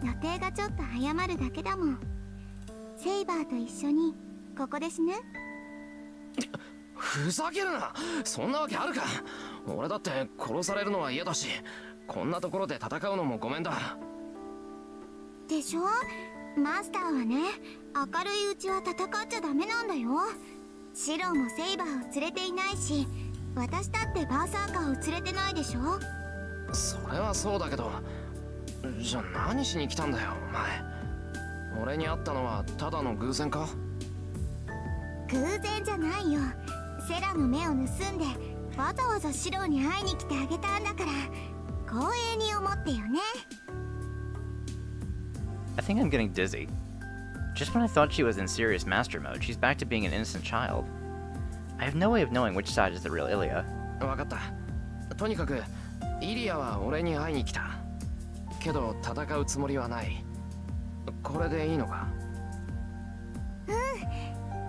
予定がちょっと早まるだけだもん。セイバーと一緒にここで死ぬ？ふざけるな、そんなわけあるか。俺だって殺されるのは嫌だし、こんなところで戦うのもごめんだ。でしょ？マスターはね、明るいうちは戦っちゃダメなんだよ。シローもセイバーを連れていないし、私だってバーサーカーを連れてないでしょ。それはそうだけど、じゃあ何しに来たんだよ、お前。俺に会ったのはただの偶然か？偶然じゃないよ。セラの目を盗んでわざわざシローに会いに来てあげたんだから、光栄に思ってよね。 I think I'm getting dizzy. Just when I thought she was in serious master mode, she's back to being an innocent child. I have no way of knowing which side is the real Ilya. わかった。とにかくイリアは俺に会いに来た。けど戦うつもりはない。これでいいのか？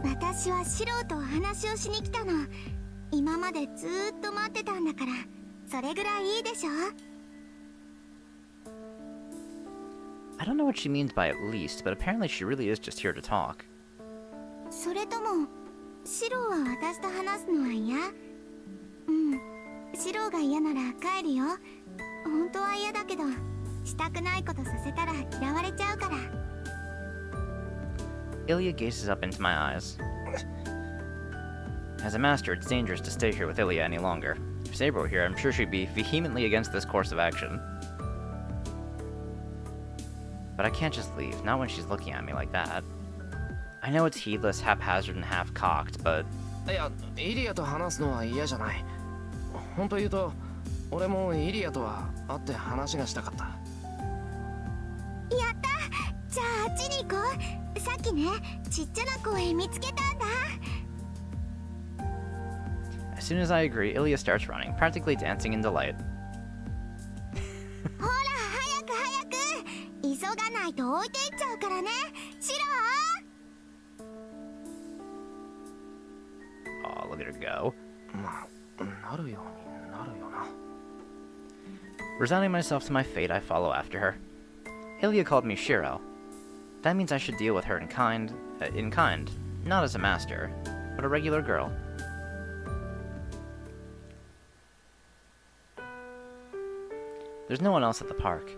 私はシローとお話をしに来たの。今までずーっと待ってたんだから、それぐらいいいでしょ。 I don't know what she means by at least, but apparently she really is just here to talk. それともシローは私と話すのは嫌？シローが嫌なら帰るよ。本当は嫌だけど、したくないことさせたら嫌われちゃうから。 Ilya gazes up into my eyes. As a master, it's dangerous to stay here with Ilya any longer. If Saber were here, I'm sure she'd be vehemently against this course of action. But I can't just leave, not when she's looking at me like that. I know it's heedless, haphazard, and half-cocked, but... いや、イリアと話すのは嫌じゃない。本当言うと、俺もイリアとは会って話がしたかった。やった！じゃああっちに行こう。さっきね、ちっちゃな公園見つけたんだ。 As soon as I agree, Ilya starts running, practically dancing in delight. ほら、早く早く！急がないと置いていっちゃうからね、シロー！ Oh, look at her go. まあ、なるようになるよな。Resigning myself to my fate, I follow after her. Ilya called me Shirou. That means I should deal with her in kind, not as a master, but a regular girl. There's no one else at the park.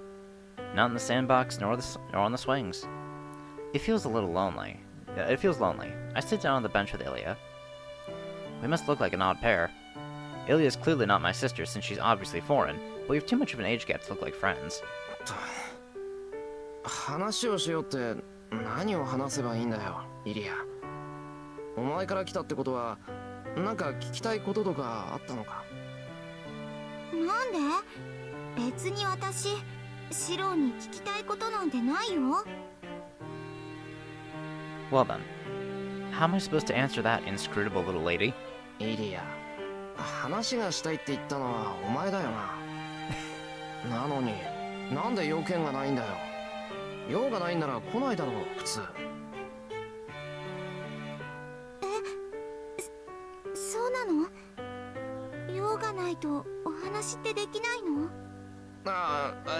Not in the sandbox, nor on the swings. It feels a little lonely. It feels lonely. I sit down on the bench with Ilya. We must look like an odd pair. Ilya's clearly not my sister since she's obviously foreign, but we have too much of an age gap to look like friends. 話をしようって何を話せばいいんだよ、イリア。お前から来たってことは、なんか聞きたいこととかあったのか？なんで？別に私、シロに聞きたいことなんてないよ。Well then, how am I supposed to answer that, inscrutable little lady? イリア、話がしたいって言ったのはお前だよな。なのに、なんで用件がないんだよ。用がないんなら来ないだろう、普通。そうなの？用がないとお話ってできないの？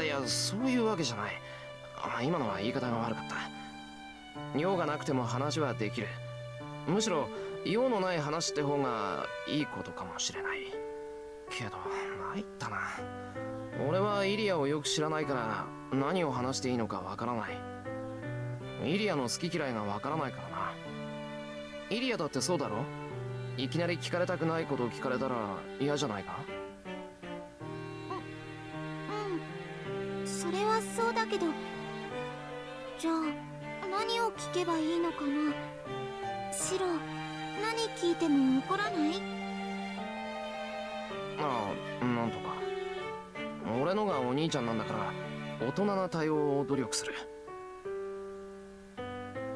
いや、そういうわけじゃない。今のは言い方が悪かった。用がなくても話はできる。むしろ用のない話って方がいいことかもしれない。けど参ったな。俺はイリアをよく知らないから何を話していいのかわからない。イリアの好き嫌いがわからないからな。イリアだってそうだろ？いきなり聞かれたくないことを聞かれたら嫌じゃないか？それはそうだけど、じゃあ何を聞けばいいのかな。シロ、何聞いても怒らない？なんとか。俺のがお兄ちゃんなんだから大人な対応を努力する。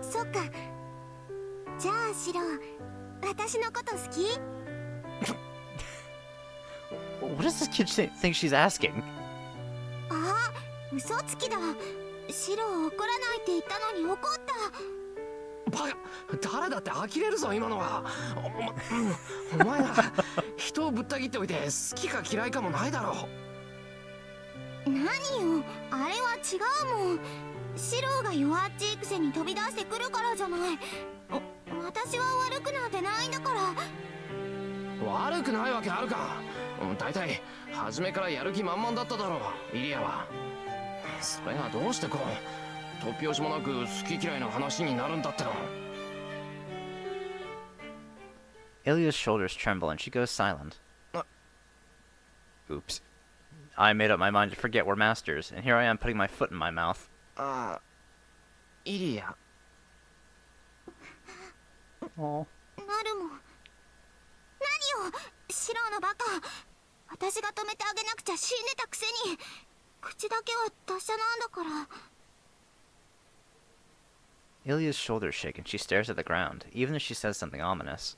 そっか。じゃあシロ、私のこと好き？ What does this kid think she's asking? あ、嘘つきだ。シロ怒らないって言ったのに怒った。バカ、誰だって呆れるぞ今のは。お前ら人をぶった切っておいて好きか嫌いかもないだろう。何よ、あれは違うもん。シロが弱っちいくせに飛び出してくるからじゃない。私は悪くなんてないんだから。悪くないわけあるか。大体初めからやる気満々だっただろう、イリアは。それがどうしてこう突拍子もなく好き嫌いの話になるんだっての。 Ilya's shoulders tremble and she goes silent. Oops. I made up my mind to forget we're masters, and here I am putting my foot in my mouth. イリア。Oh. なるもん。何よ、シロのバカ。私が止めてあげなくちゃ死んでたくせに。口だけは達者なんだから。Ilya's shoulders shake and she stares at the ground, even as she says something ominous.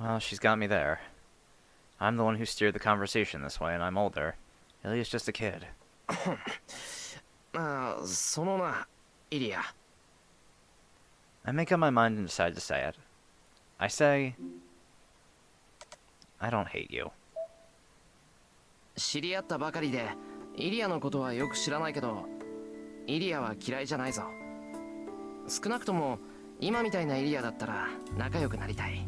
Well, she's got me there. I'm the one who steered the conversation this way, and I'm older. Ilya's just a kid. そのな、イリア。I make up my mind and decide to say it. I say, I don't hate you. 知り合ったばかりでイリアのことはよく知らないけど、イリアは嫌いじゃないぞ。少なくとも今みたいなイリアだったら仲良くなりたい。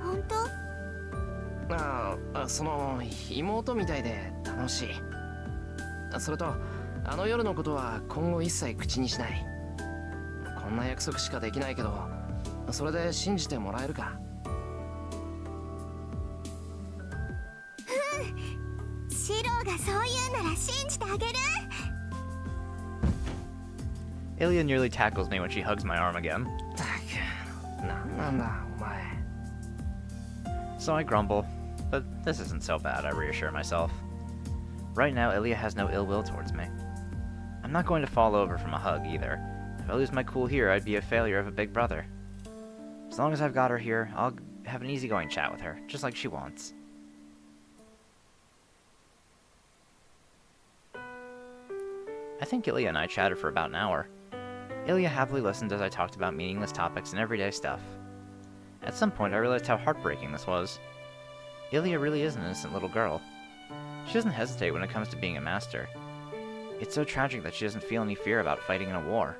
本当？その妹みたいで楽しい。それとあの夜のことは今後一切口にしない。こんな約束しかできないけど、それで信じてもらえるか？シロがそう言うなら信じてあげる。 Ilya nearly tackles me when she hugs my arm again. なんなんだお前。 So I grumble, but this isn't so bad, I reassure myself. Right now, Ilya has no ill will towards me. I'm not going to fall over from a hug either. If I lose my cool here, I'd be a failure of a big brother. As long as I've got her here, I'll have an easygoing chat with her, just like she wants. I think Ilya and I chatted for about an hour. Ilya happily listened as I talked about meaningless topics and everyday stuff. At some point, I realized how heartbreaking this was. Ilya really is an innocent little girl. She doesn't hesitate when it comes to being a master. It's so tragic that she doesn't feel any fear about fighting in a war.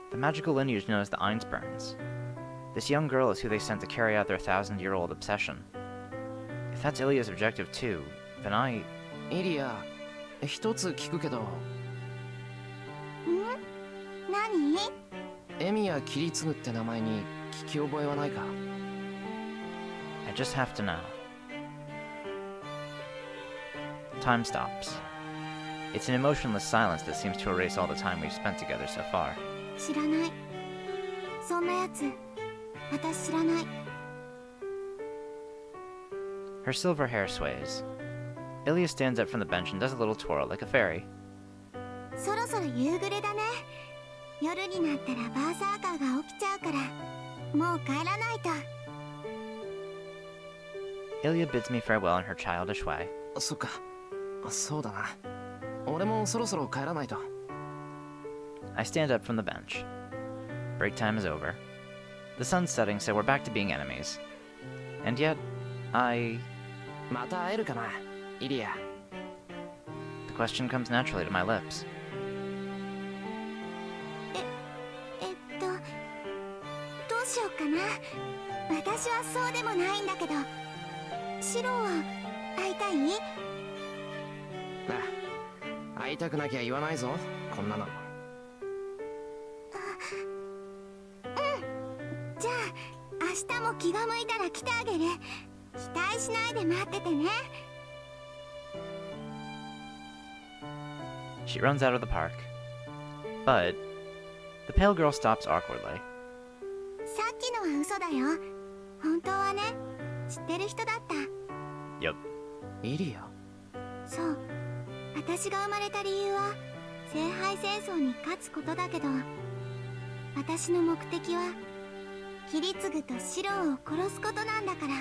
The magical lineage known as the Einsperns. This young girl is who they sent to carry out their 1,000-year-old obsession. If that's Ilya's objective too, then I... イリア、一つ聞くけど。何？エミヤ切り継ぐって名前に聞き覚えはないか？ I just have to know. Time stops. It's an emotionless silence that seems to erase all the time we've spent together so far. 知らない。そんなやつ私知らない。 Her silver hair sways. Ilya stands up from the bench and does a little twirl like a fairy. そろそろ夕暮れだね。夜になったらバーサーカーが起きちゃうからもう帰らないと。 Ilya bids me farewell in her childish way. そっか、そうだな。俺もそろそろ帰らないと。 I stand up from the bench. Break time is over. The sun's setting, so we're back to being enemies. And yet, I... また会えるかな、イリア。 The question comes naturally to my lips. どうしようかな。私はそうでもないんだけど。シロは会いたい？会いたくなきゃ言わないぞ、こんなの。じゃあ明日も気が向いたら来てあげる。期待しないで待っててね。 She runs out of the park. But, the pale girl stops awkwardly. さっきのは嘘だよ。本当はね、知ってる人だった。 Yup. イリア？そう、私が生まれた理由は聖杯戦争に勝つことだけど、私の目的はキリツグとシロウを殺すことなんだから。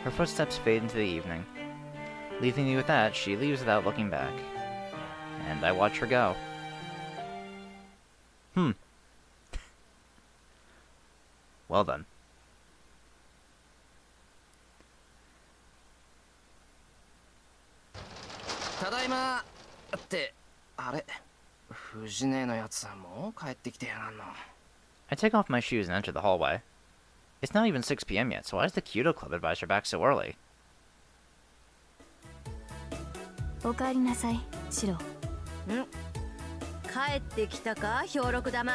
Her footsteps fade into the evening. Leaving me with that, she leaves without looking back. And I watch her go. Well then. ただいまって、あれ、藤姉のやつもう帰ってきてやがんの。 I take off my shoes and enter the hallway. It's not even 6 p.m. yet, so why does the Kyoto Club advise her back so early? おかえりなさい、シロ。帰ってきたか、兵六玉。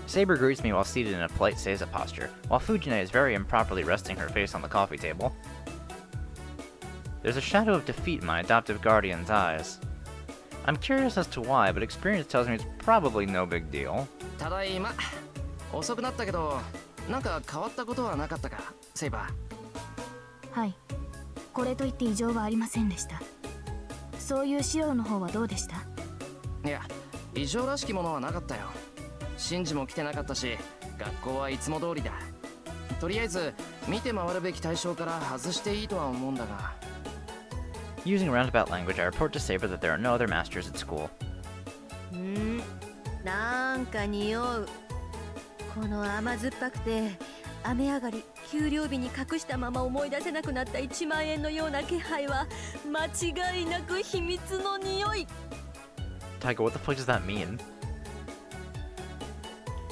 Saber greets me while seated in a polite seiza posture, while Fujine is very improperly resting her face on the coffee table. There's a shadow of defeat in my adoptive guardian's eyes. I'm curious as to why, but experience tells me it's probably no big deal. ただいま。遅くなったけど、なんか変わったことはなかったか、セイバー。はい、これといって異常はありませんでした。そういうシロウの方はどうでした？いや、異常らしきものはなかったよ。シンジも来てなかったし、学校はいつも通りだ。とりあえず見て回るべき対象から外していいとは思うんだが。 Using roundabout language, I report to Saber that there are no other masters at school. なんか匂う。この甘酸っぱくて雨上がり給料日に隠したまま思い出せなくなった1万円のような気配は間違いなく秘密の匂い。 Tiger, what the fuck does that mean?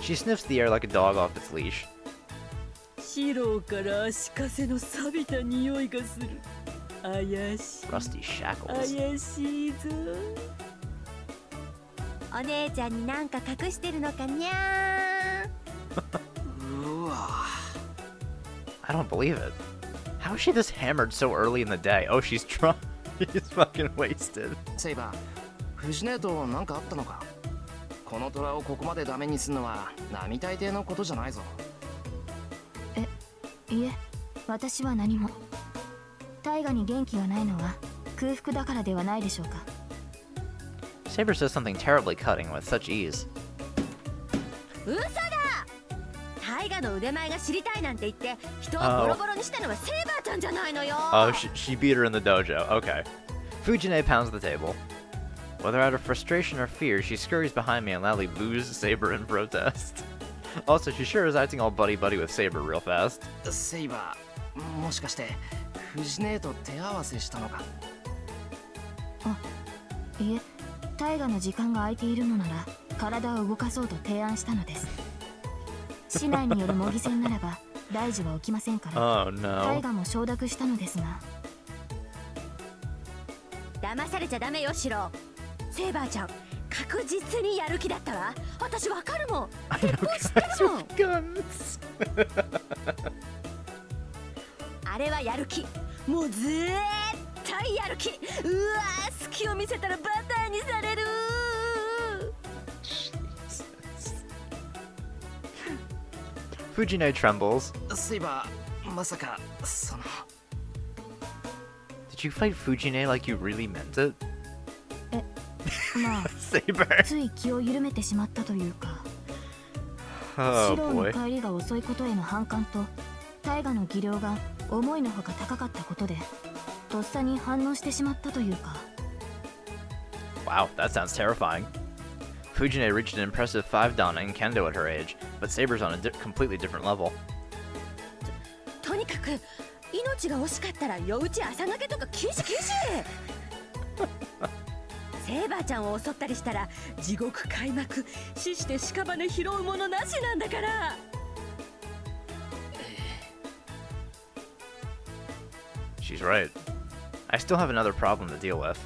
She sniffs the air like a dog off its leash. シロウから足かせの錆びた匂いがする。怪しい。 Rusty shackles. 怪しいぞ。お姉ちゃんになんか隠してるのかにゃうわ。 I don't believe it. How is she this hammered so early in the day? Oh, she's drunk. She's fucking wasted. セイバー、藤姉となんかあったのか？この虎をここまでダメにするのは並大抵のことじゃないぞ。いえ、私は何も。大河に元気がないのは空腹だからではないでしょうか。 Saber says something terribly cutting with such ease. 嘘だ。タイガの腕前が知りたいなんて言って人をボロボロにしたのはセイバーちゃんじゃないのよ。 Oh, she beat her in the dojo. Okay. Fujine pounds the table. Whether out of frustration or fear, she scurries behind me and loudly boos Saber in protest. Also, she sure is acting all buddy-buddy with Saber real fast. セイバー、もしかして藤姉と手合わせしたのか？いえ、大河の時間が空いているのなら体を動かそうと提案したのです。市内による模擬戦ならば大事は起きませんから、 Oh 大 no. 河も承諾したのですが。騙されちゃダメよシロウ。セイバーちゃん確実にやる気だったわ。私わかるもん。 I know 知ってるもん。 guns. あれはやる気。もう絶対やる気。うわー、隙を見せたらバターにされる。 Fujine trembles. セイバー、まさかその Did you fight Fujine like you really meant it? まあ Saber. つい気を緩めてしまったというか、 Oh シロの boy. 帰りが遅いことへの反感と大河の技量が思いのほか高かったことでとっさに反応してしまったというか。 Wow, that sounds terrifying. Fujine reached an impressive 5 dan in kendo at her age, but Saber's on a completely different level. とにかく命が惜しかったら夜打ち朝がけとか禁止禁止。セイバーちゃんを襲ったりしたら地獄開幕、死して屍拾うものなしなんだから。 She's right. I still have another problem to deal with.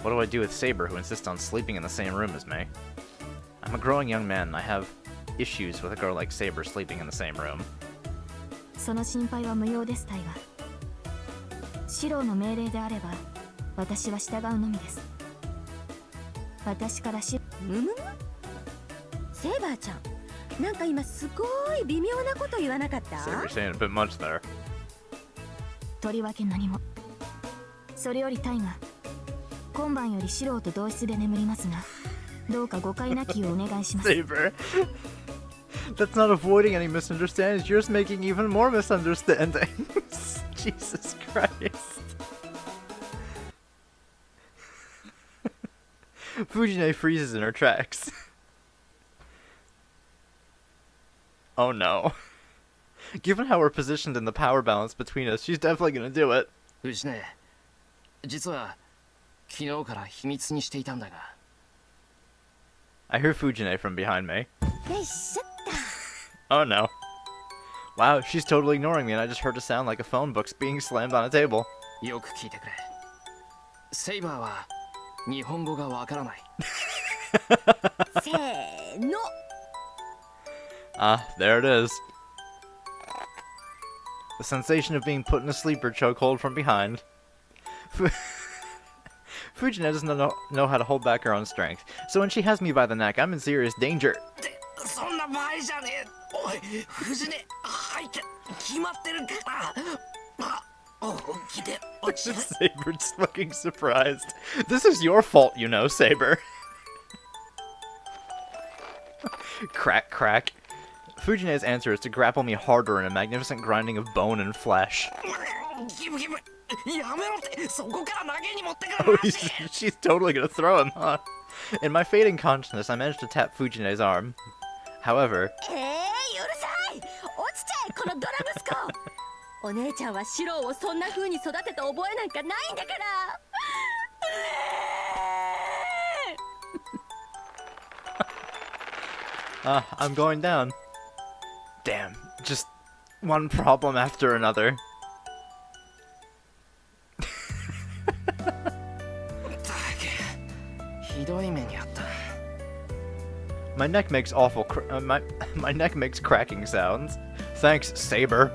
What do I do with Saber, who insists on sleeping in the same room as me? I'm a growing young man, and I have issues with a girl like Saber sleeping in the same room. その心配は無用です、タイガ。シロの命令であれば私は従うのみです。私からむむむ。セイバーちゃん、なんか今すごい微妙なこと言わなかった？ Saber's saying a bit much there. とりわけ何も。それよりタイガ、今晩よりシロと同室で眠りますが、どうか誤解なきをお願いします。 Saber. That's not avoiding any misunderstandings. You're just making even more misunderstandings. Jesus Christ. Fujine freezes in her tracks. Oh no. Given how we're positioned in the power balance between us, she's definitely gonna do it. 藤ね、実は昨日から秘密にしていたんだが。 I hear Fujine from behind me. よいしょっ Oh no. Wow, she's totally ignoring me and I just heard a sound like a phone book's being slammed on a table. よく聞いてくれ。セイバーは日本語がわからない。と。せーの。 Ah, there it is. The sensation of being put in a sleeper chokehold from behind. Fujine doesn't know how to hold back her own strength, so when she has me by the neck, I'm in serious danger. そんな場合じゃねえ。おい、藤ね、入って決まってるから。本気で落ちる。 Saber's looking surprised. This is your fault, you know, Saber. Crack, crack. Fujine's answer is to grapple me harder in a magnificent grinding of bone and flesh. ギブギブ。やめろって、そこから投げに持ってく Oh, る。 she's totally gonna throw him, huh? In my fading consciousness, I managed to tap Fujine's arm. However, うるさい。落ちちゃえ、このドラ息子。お姉ちゃんはシロをそんな風に育てた覚えなんかないんだから。I'm going down. Damn, just one problem after another. ひどい目にあった。 My neck makes my neck makes cracking sounds. Thanks, Saber.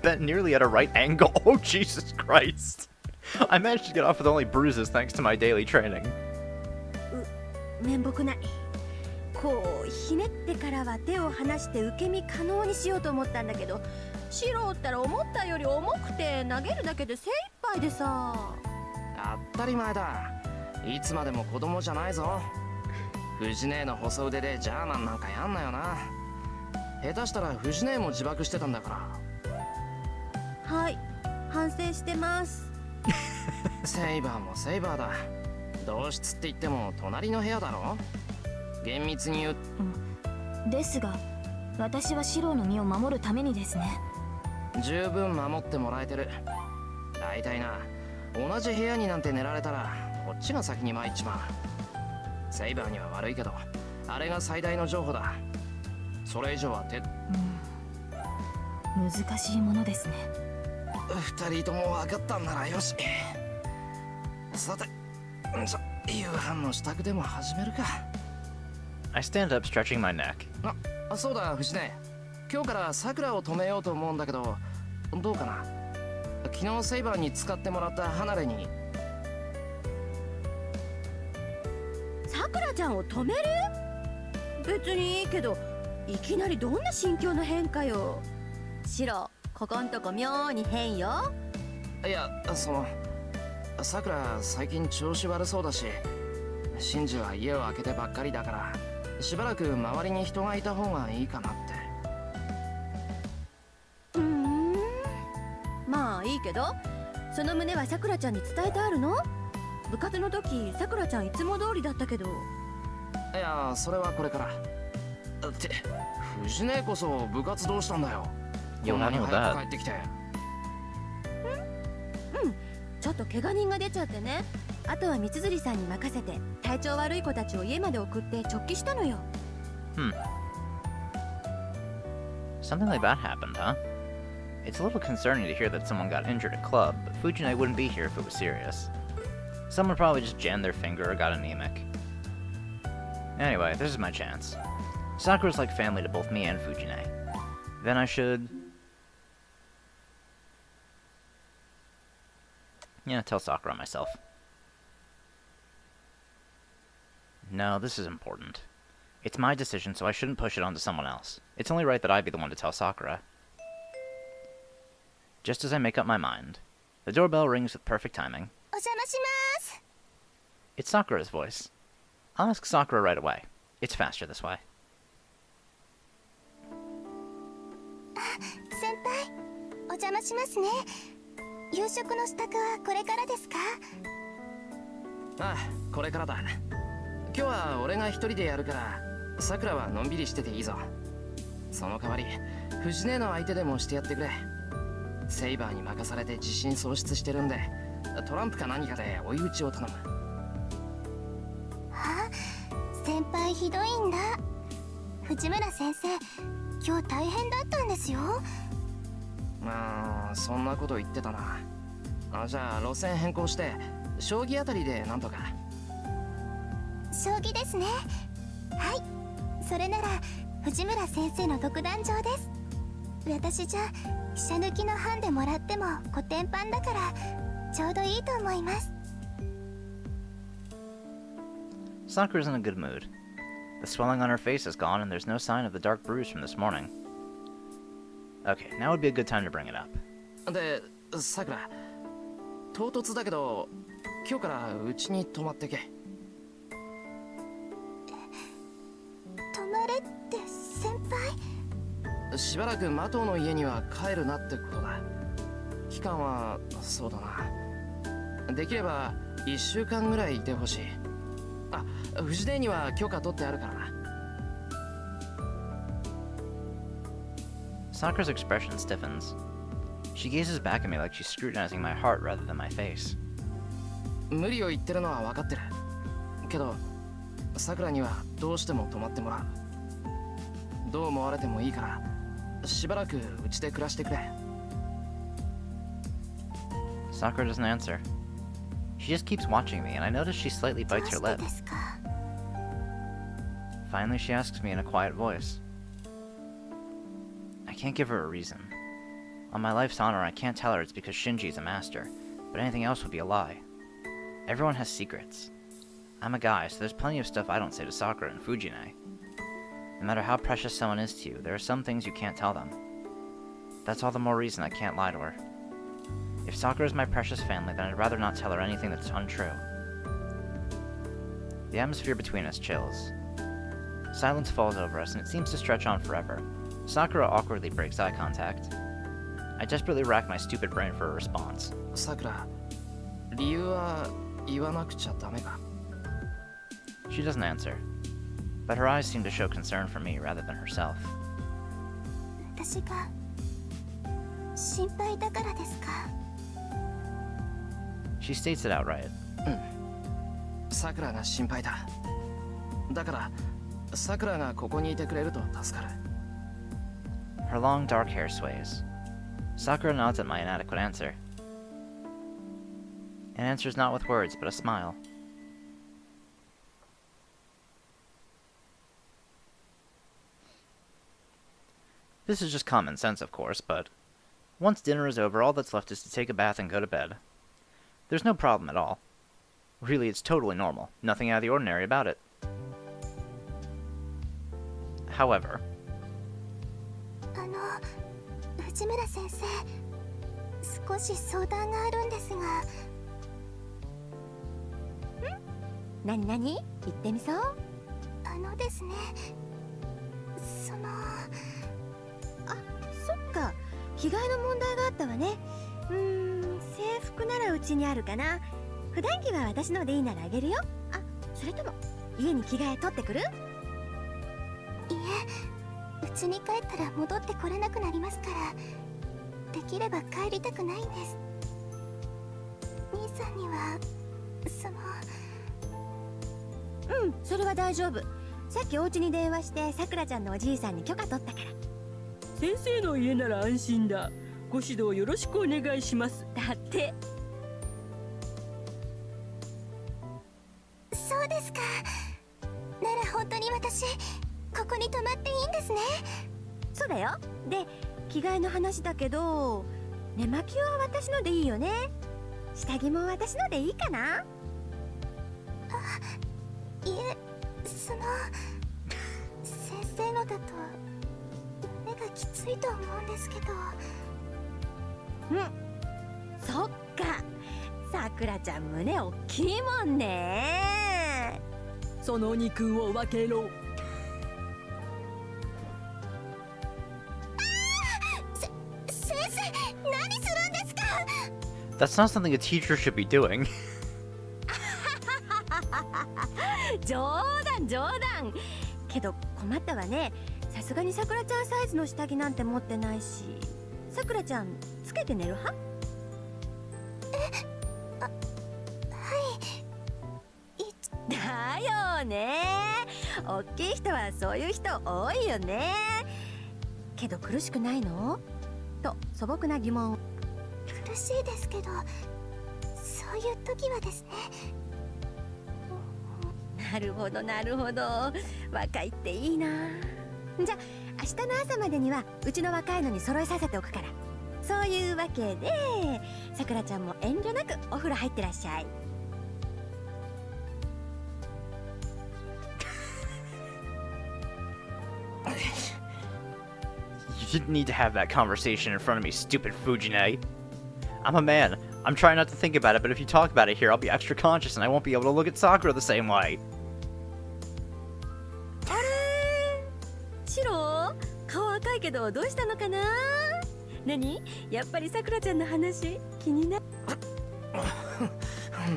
Bent nearly at a right angle. Oh, Jesus Christ. I managed to get off with only bruises thanks to my daily training. 面目ない。こうひねってからは手を離して受け身可能にしようと思ったんだけど、シロったら思ったより重くて投げるだけで精一杯でさ。当たり前だ。いつまでも子供じゃないぞ。藤姉の細腕でジャーマンなんかやんなよな。下手したら藤姉も自爆してたんだから。はい、反省してます。セイバーもセイバーだ。同室って言っても隣の部屋だろ。厳密に言う。ですが、私はシロの身を守るためにですね。十分守ってもらえてる。大体な、同じ部屋になんて寝られたらこっちが先に参っちまう。セイバーには悪いけど、あれが最大の情報だ。それ以上は難しいものですね。二人とも分かったんならよし。さて、夕飯の支度でも始めるか。 I stand up, stretching my neck. そうだ藤根、今日からさくらを止めようと思うんだけどどうかな。昨日セイバーに使ってもらった離れに。さくらちゃんを止める？別にいいけど、いきなりどんな心境の変化よ。シロ、ここんとこ妙に変よ。いや、さくら最近調子悪そうだし、シンジは家を空けてばっかりだから、しばらく周りに人がいた方がいいかなって。まあいいけど、その旨はさくらちゃんに伝えてあるの？部活の時さくらちゃんいつも通りだったけど。いや、それはこれから。って藤根こそ部活どうしたんだよ。こんなに早く帰ってきて。ちょっと怪我人が出ちゃってね。あとは三辻さんに任せて体調悪い子たちを家まで送って直帰したのよ。Something like that happened, huh? It's a little concerning to hear that someone got injured at club, but Fujine wouldn't be here if it was serious. Someone probably just jammed their finger or got anemic. Anyway, this is my chance. Sakura's like family to both me and Fujine. Then I should... yeah, tell Sakura myself. No, this is important. It's my decision, so I shouldn't push it onto someone else. It's only right that I be the one to tell Sakura. Just as I make up my mind, the doorbell rings with perfect timing. It's Sakura's voice. I'll ask Sakura right away. It's faster this way. 先輩、お邪魔しますね。夕食の支度はこれからですか？ああ、これからだ。今日は俺が一人でやるから、さくらはのんびりしてていいぞ。その代わり、藤根の相手でもしてやってくれ。セイバーに任されて自信喪失してるんで、トランプか何かで追い打ちを頼む。はあ、先輩ひどいんだ。藤村先生、今日大変だったんですよ。まあ、そんなこと言ってたな。じゃあ路線変更して、将棋あたりでなんとか。将棋ですね。はい、それなら藤村先生の独壇場です。私じゃ飛車抜きのハンでもらってもコテンパンだからちょうどいいと思います。 Sakura's in a good mood. The swelling on her face is gone and there's no sign of the dark bruise from this morning. Okay, now would be a good time to bring it up. で、さくら、唐突だけど今日からうちに泊まってけ。泊まれって先輩？しばらく麻藤の家には帰るなってことだ。期間はそうだな、できれば1週間ぐらいいてほしい。あ、藤根には許可取ってあるからな。 Sakura's expression stiffens. She gazes back at me like she's scrutinizing my heart rather than my face. 無理を言ってるのは分かってるけど、さくらにはどうしても泊まってもらう。どう思われてもいいからしばらくうちで暮らしてくれ。 Sakura doesn't answer. She just keeps watching me, and I notice she slightly bites her どうして lip. ですか？ Finally, she asks me in a quiet voice. I can't give her a reason. On my life's honor, I can't tell her it's because Shinji's a master, but anything else would be a lie. Everyone has secrets. I'm a guy, so there's plenty of stuff I don't say to Sakura and Fujine. No matter how precious someone is to you, there are some things you can't tell them. That's all the more reason I can't lie to her. If Sakura is my precious family, then I'd rather not tell her anything that's untrue. The atmosphere between us chills. Silence falls over us, and it seems to stretch on forever. Sakura awkwardly breaks eye contact. I desperately rack my stupid brain for a response. さくら、理由は言わなくちゃダメか。 She doesn't answer, but her eyes seem to show concern for me rather than herself. 私が心配だからですか？ She states it outright. さくらが心配だ。だからさくらがここにいてくれると助かる。 Her long dark hair sways. Sakura nods at my inadequate answer. And answers not with words, but a smile. This is just common sense, of course, but once dinner is over, all that's left is to take a bath and go to bed. There's no problem at all. Really, it's totally normal. Nothing out of the ordinary about it. However, 内村先生、少し相談があるんですが。なになに、言ってみそう。ですね、あ、そっか、着替えの問題があったわね。制服ならうちにあるかな。普段着は私のでいいならあげるよ。あ、それとも家に着替え取ってくる？いえ、うちに帰ったら戻ってこれなくなりますから、できれば帰りたくないんです。兄さんにはそれは大丈夫。さっきお家に電話してさくらちゃんのおじいさんに許可取ったから。先生の家なら安心だ。ご指導よろしくお願いします。だって。そうですか。なら本当に私ここに泊まっていいんですね。そうだよ。で、着替えの話だけど、寝巻きは私のでいいよね。下着も私のでいいかな？いえ、先生のだと胸がきついと思うんですけど。そっか、さくらちゃん胸おっきいもんね。その肉を分けろ。先生、何するんですか？ that's not something a teacher should be doing. 冗談けど困ったわね。さすがにさくらちゃんサイズの下着なんて持ってないし。さくらちゃんつけて寝る派？だよね。おっきい人はそういう人多いよね。けど苦しくないの？と素朴な疑問。苦しいですけど、そういう時はですね。なるほどなるほど、若いっていいな。じゃあ明日の朝までにはうちの若いのに揃えさせておくから。そういうわけでさくらちゃんも遠慮なくお風呂入ってらっしゃい。You didn't need to have that conversation in front of me, stupid Fujine. I'm a man. I'm trying not to think about it, but if you talk about it here, I'll be extra conscious and I won't be able to look at Sakura the same way. あれ、シロー、顔赤いけどどうしたのかな。何？やっぱりさくらちゃんの話気になる。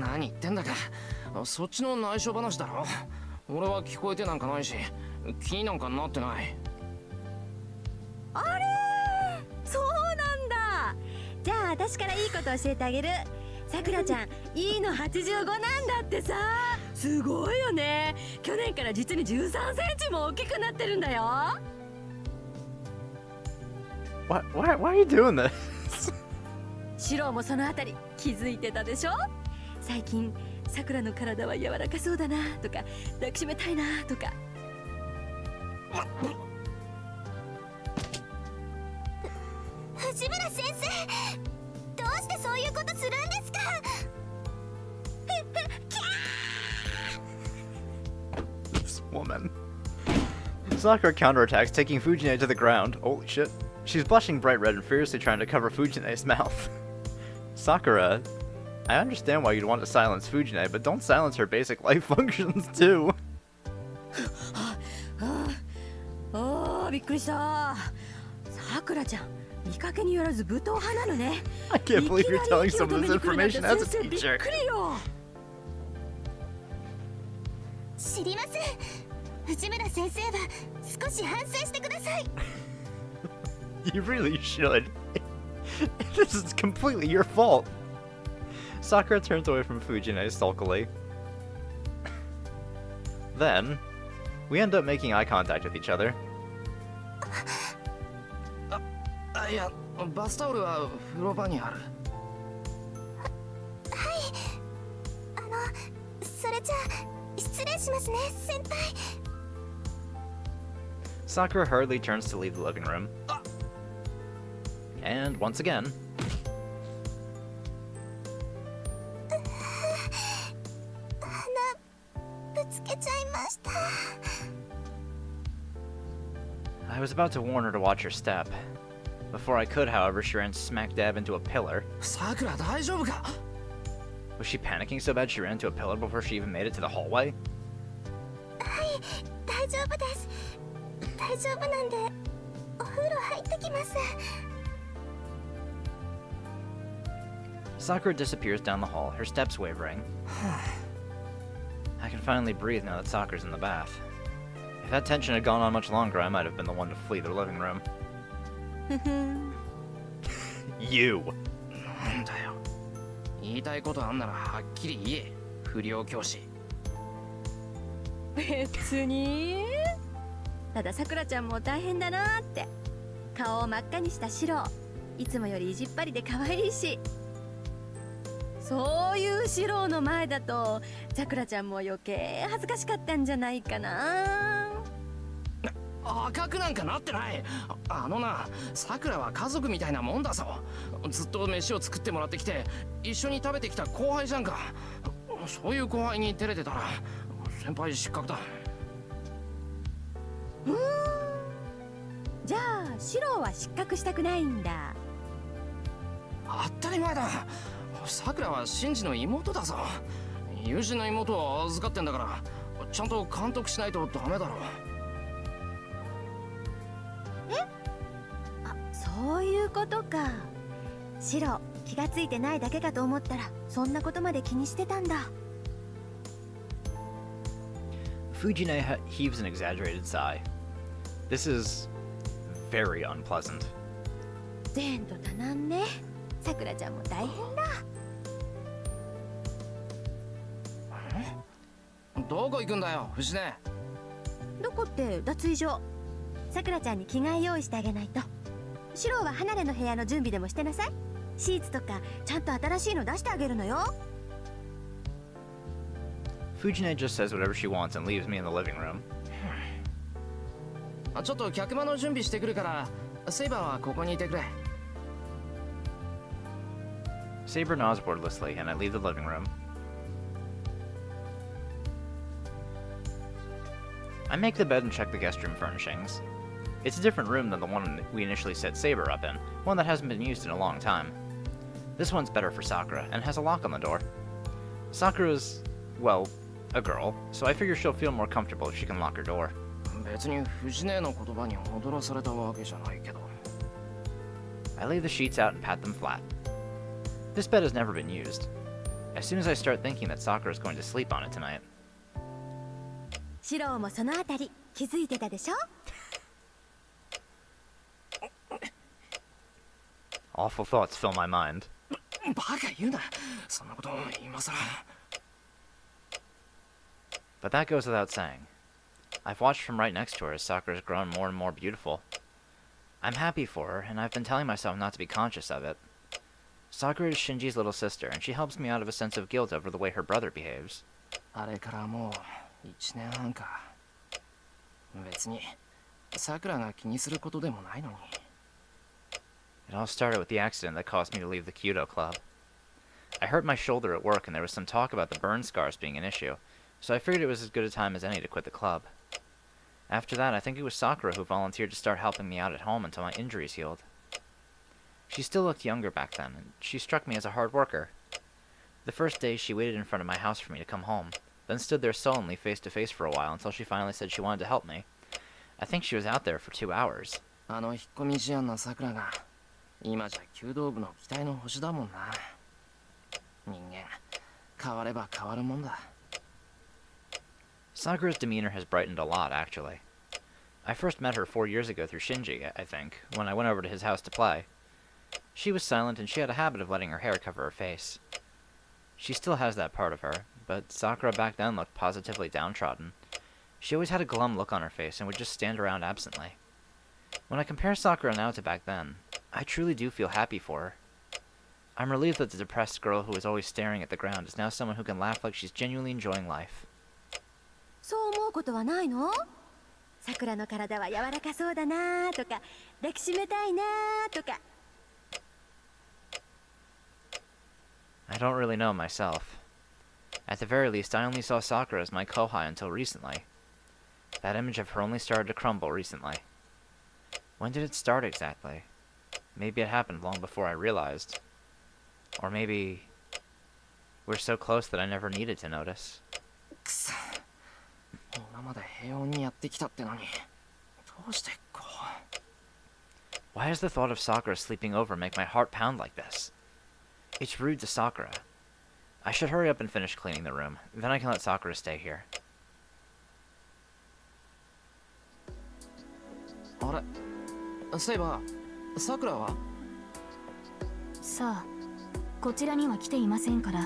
何言ってんだか。そっちの内緒話だろ。俺は聞こえてなんかないし、気になんかなってない。あれ、そうなんだ。じゃあ私からいいこと教えてあげる。さくらちゃん、いいの85なんだってさ。すごいよね。去年から実に13センチも大きくなってるんだよ。Why are you doing this? シローもそのあたり気づいてたでしょ。最近さくらの体は柔らかそうだなとか、抱きしめたいなとか。藤村先生、どうしてそういうことするんですか？This woman. Sakura counterattacks, taking Fujine to the ground. Holy shit. She's blushing bright red and fiercely trying to cover Fujine's mouth. Sakura, I understand why you'd want to silence Fujine, but don't silence her basic life functions too. おー、びっくりした。さくらちゃん、見かけによらず武闘派なのね。 I can't believe you're telling some of this information as a びっ teacher. くりよ。知りません。藤村先生は少し反省してください。You really should. This is completely your fault. Sakura turns away from Fujine sulkily. Then, we end up making eye contact with each other. いや、バスタオルは風呂場にある。それじゃあ失礼しますね、先輩。 Sakura hurriedly turns to leave the living room. And once again, ぶつけちゃいました。 I was about to warn her to watch her step. Before I could, however, she ran smack dab into a pillar. さくら大丈夫か？ Was she panicking so bad she ran into a pillar before she even made it to the hallway? はい、大丈夫です。大丈夫なんで、お風呂入ってきます。 Sakura disappears down the hall, her steps wavering. I can finally breathe now that Sakura's in the bath. If that tension had gone on much longer, I might have been the one to flee the living room. You! なんだよ。言いたいことあんならはっきり言え。不良教師。別に。たださくらちゃんも大変だなって。顔を真っ赤にしたシロ、いつもより意地っ張りで可愛いし。そういうシロの前だとさくらちゃんも余計恥ずかしかったんじゃないかな。赤くなんかなってない。あのな、さくらは家族みたいなもんだぞ。ずっと飯を作ってもらってきて一緒に食べてきた後輩じゃんか。そういう後輩に照れてたら先輩失格だ。じゃあシロは失格したくないんだ。当たり前だ。さくらはシンジの妹だぞ。友人の妹を預かってんだからちゃんと監督しないとダメだろ。そういうことか。シロ、気がついてないだけかと思ったらそんなことまで気にしてたんだ。 Fujine heaves an exaggerated sigh. This is very unpleasant. 前途多難ね。さくらちゃんも大変だ。どこ行くんだよ、藤根。どこって脱衣所。さくらちゃんに着替え用意してあげないと。シロは離れの部屋の準備でもしてなさい。シーツとかちゃんと新しいの出してあげるのよ。 Fujine just says whatever she wants and leaves me in the living room. ちょっと客間の準備してくるからセイバーはここにいてくれ。 Saber nods wordlessly, and I leave the living room. I make the bed and check the guest room furnishings. It's a different room than the one we initially set Saber up in, one that hasn't been used in a long time. This one's better for Sakura, and has a lock on the door. Sakura's, well, a girl, so I figure she'll feel more comfortable if she can lock her door. 別に藤根の言葉に踊らされたわけじゃないけど。 I lay the sheets out and pat them flat. This bed has never been used. As soon as I start thinking that Sakura's going to sleep on it tonight. シロもそのあたり気づいてたでしょ。 Awful thoughts fill my mind. バカ言うな。そんなこと今さら。 But that goes without saying. I've watched from right next to her as Sakura's grown more and more beautiful. I'm happy for her, and I've been telling myself not to be conscious of it. Sakura is Shinji's little sister, and she helps me out of a sense of guilt over the way her brother behaves. あれからもう1年半か。別にさくらが気にすることでもないのに。 It all started with the accident that caused me to leave the Kyudo club. I hurt my shoulder at work, and there was some talk about the burn scars being an issue, so I figured it was as good a time as any to quit the club. After that, I think it was Sakura who volunteered to start helping me out at home until my injuries healed. She still looked younger back then, and she struck me as a hard worker. The first day, she waited in front of my house for me to come home, then stood there sullenly face to face for a while until she finally said she wanted to help me. I think she was out there for 2 hours. あの引っ込み思案なさくらが今じゃ弓道部の期待の星だもんな。人間変われば変わるもんだ。 Sakura's demeanor has brightened a lot, actually. I first met her 4 years ago through Shinji, I think, when I went over to his house to play. She was silent, and she had a habit of letting her hair cover her face. She still has that part of her, but Sakura back then looked positively downtrodden. She always had a glum look on her face and would just stand around absently. When I compare Sakura now to back then, I truly do feel happy for her. I'm relieved that the depressed girl who was always staring at the ground is now someone who can laugh like she's genuinely enjoying life. そう思うことはないの？さくらの体は柔らかそうだなとか、抱きしめたいなとか。I don't really know myself. At the very least, I only saw Sakura as my kohai until recently. That image of her only started to crumble recently. When did it start exactly? Maybe it happened long before I realized. Or maybe we're so close that I never needed to notice. くそ、今まで平穏にやってきたってのに、どうしてこう。 Why does the thought of Sakura sleeping over make my heart pound like this? It's rude to Sakura. I should hurry up and finish cleaning the room. Then I can let Sakura stay here. あれ、そういえば、さくらは？さあ、こちらには来ていませんから、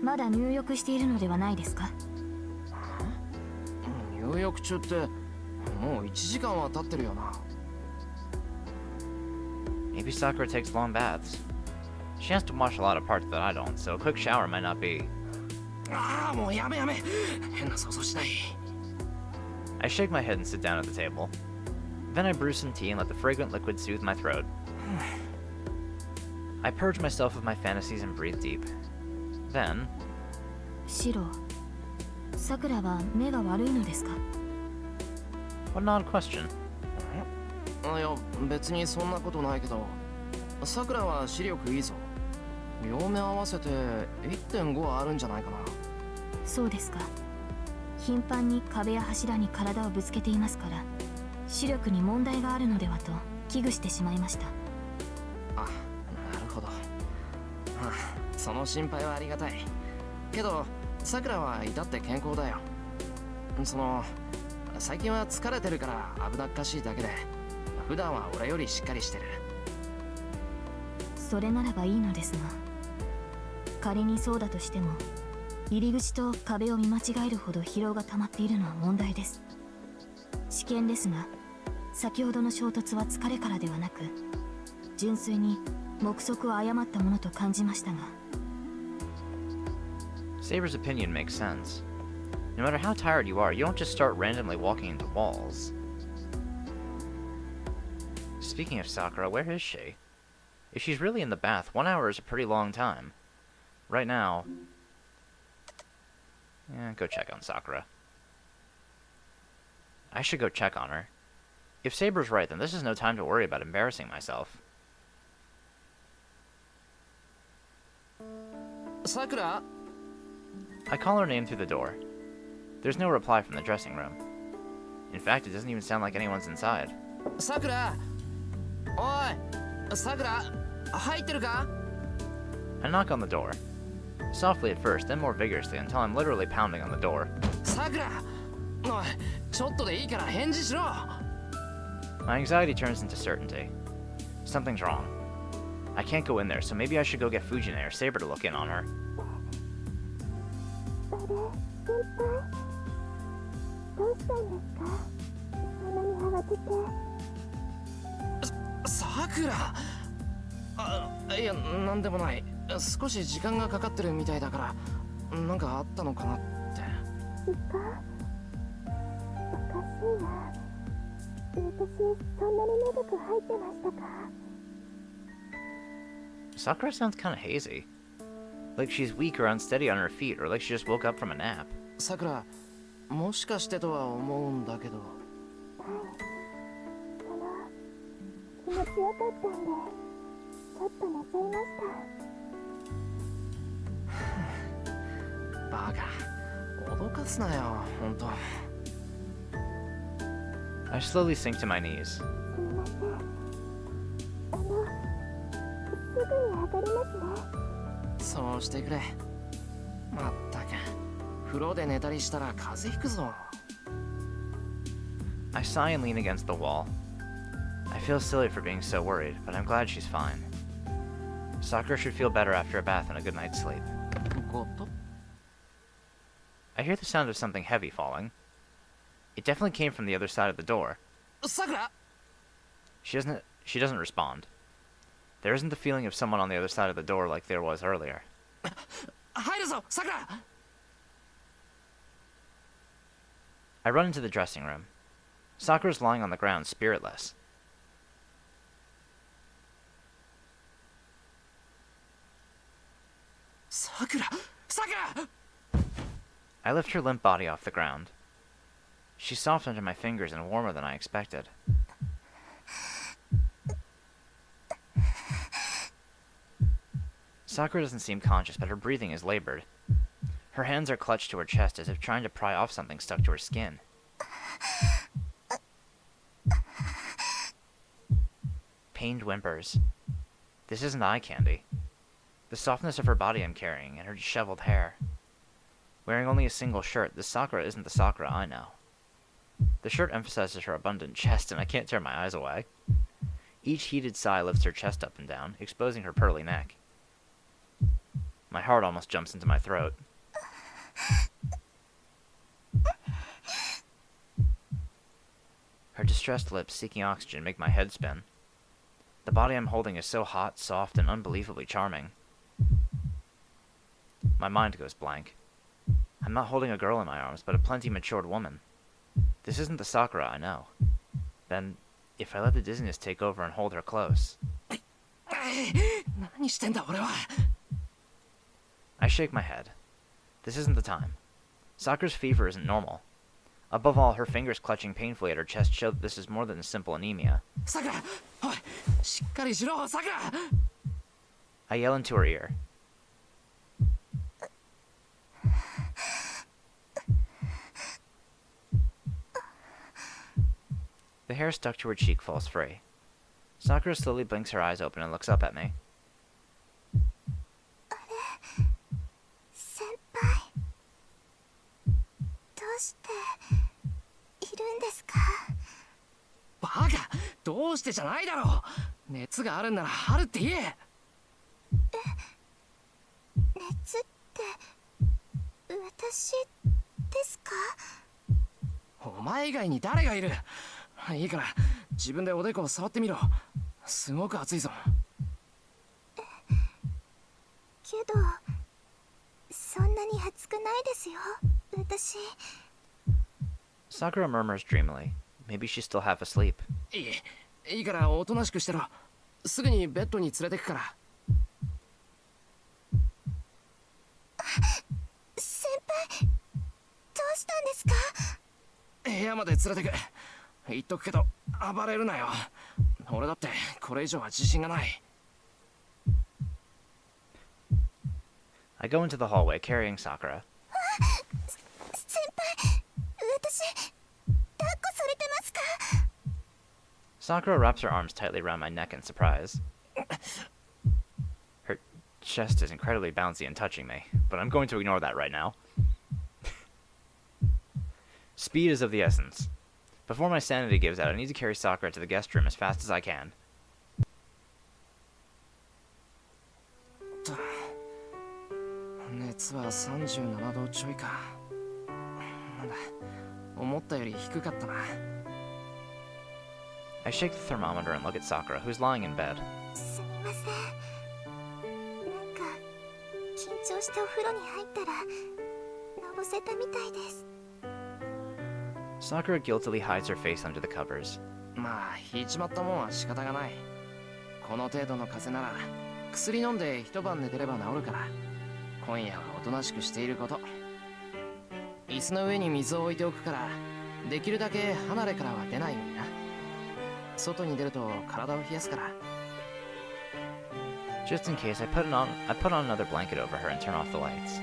まだ入浴しているのではないですか？入浴中ってもう1時間は経ってるよな。 Maybe Sakura takes long baths. She has to wash a lot of parts that I don't, so a quick shower might not be. ああ、もうやめやめ。変な想像しない。 I shake my head and sit down at the table. Then I brew some tea and let the fragrant liquid soothe my throat. I purge myself of my fantasies and breathe deep. Then, シロ、さくらは目が悪いのですか？ what an odd question. いや、別にそんなことないけど、さくらは視力いいぞ。両目合わせて 1.5 あるんじゃないかな。そうですか。頻繁に壁や柱に体をぶつけていますから、視力に問題があるのではと危惧してしまいました。あ、なるほど。その心配はありがたい。けど、さくらは至って健康だよ。最近は疲れてるから危なっかしいだけで、普段は俺よりしっかりしてる。それならばいいのですが、仮にそうだとしても、入り口と壁を見間違えるほど疲労が溜まっているのは問題です。試験ですが、先ほどの衝突は疲れからではなく、純粋に目測を誤ったものと感じましたが。Saber's opinion makes sense. No matter how tired you are, you don't just start randomly walking into walls. Speaking of Sakura, where is she? If she's really in the bath, 1 hour is a pretty long time. Right now... Yeah, go check on Sakura. I should go check on her. If Saber's right, then this is no time to worry about embarrassing myself. さくら？ I call her name through the door. There's no reply from the dressing room. In fact, it doesn't even sound like anyone's inside. さくら？おい、さくら、入ってるか？ I knock on the door. Softly at first, then more vigorously until I'm literally pounding on the door. さくら、おい、ちょっとでいいから返事しろ。 My anxiety turns into certainty. Something's wrong. I can't go in there, so maybe I should go get Fujine or Saber to look in on her. どうしたんですか？そんなに慌てて。さくら、いや、なんでもない。少し時間がかかってるみたいだから、なんかあったのかなって。時間？おかしいな。私、そんなに長く入ってましたか？ Sakura sounds kind of hazy. Like she's weak or unsteady on her feet, or like she just woke up from a nap. さくら、もしかしてとは思うんだけど。気持ちよかったんで、ちょっと寝ちゃいました。バカ、脅かすなよ、ほんと。I slowly sink to my knees. すみません。すぐに上がりますね。そうしてくれ。まったく、風呂で寝たりしたら風邪ひくぞ。I sigh and lean against the wall. I feel silly for being so worried, but I'm glad she's fine. Sakura should feel better after a bath and a good night's sleep. こと？ I hear the sound of something heavy falling. It definitely came from the other side of the door. さくら？ She doesn't respond. There isn't the feeling of someone on the other side of the door like there was earlier. 入るぞ、さくら！ I run into the dressing room. Sakura's lying on the ground, spiritless. Sakura! Sakura! I lift her limp body off the ground. She's soft under my fingers and warmer than I expected. Sakura doesn't seem conscious, but her breathing is labored. Her hands are clutched to her chest as if trying to pry off something stuck to her skin. Pained whimpers. This isn't eye candy. The softness of her body I'm carrying, and her disheveled hair. Wearing only a single shirt, this Sakura isn't the Sakura I know. The shirt emphasizes her abundant chest, and I can't tear my eyes away. Each heated sigh lifts her chest up and down, exposing her pearly neck. My heart almost jumps into my throat. Her distressed lips seeking oxygen make my head spin. The body I'm holding is so hot, soft, and unbelievably charming. My mind goes blank. I'm not holding a girl in my arms, but a plenty matured woman. This isn't the Sakura I know. Then, if I let the dizziness take over and hold her close...何してんだ俺は I shake my head. This isn't the time. Sakura's fever isn't normal. Above all, her fingers clutching painfully at her chest show that this is more than a simple anemia. Sakura! おいしっかりしろ Sakura! I yell into her ear. The hair stuck to her cheek falls free. Sakura slowly blinks her eyes open and looks up at me. 先輩どうしているんですかバカどうしてじゃないだろう熱があるんならあるって言え熱って私ですかお前以外に誰がいるいいから自分でおでこを触ってみろすごく熱いぞけどそんなに熱くないですよ私 Sakura murmurs dreamily. Maybe she's still half asleep. いいからおとなしくしてろすぐにベッドに連れてくから先輩どうしたんですか部屋まで連れてく言っとくけど暴れるなよ俺だってこれ以上は自信がない I go into the hallway carrying Sakura. 先輩私抱っこされてますか Sakura wraps her arms tightly around my neck in surprise. Her chest is incredibly bouncy and touching me, but I'm going to ignore that right now. Speed is of the essence. Before my sanity gives out, I need to carry Sakura to the guest room as fast as I can. 熱は37度ちょいかなんだ思ったより低かったな I shake the thermometer and look at Sakura, who's lying in bed. すみませんなんか緊張してお風呂に入ったらのぼせたみたいです Sakura guiltily hides her face under the covers. まあ引いちまったもんは仕方がないこの程度の風邪なら薬飲んで一晩寝てれば治るから今夜はおとなしくしていること椅子の上に水を置いておくからできるだけ離れからは出ないようにな外に出ると体を冷やすから Just in case, I put on another blanket over her and turn off the lights.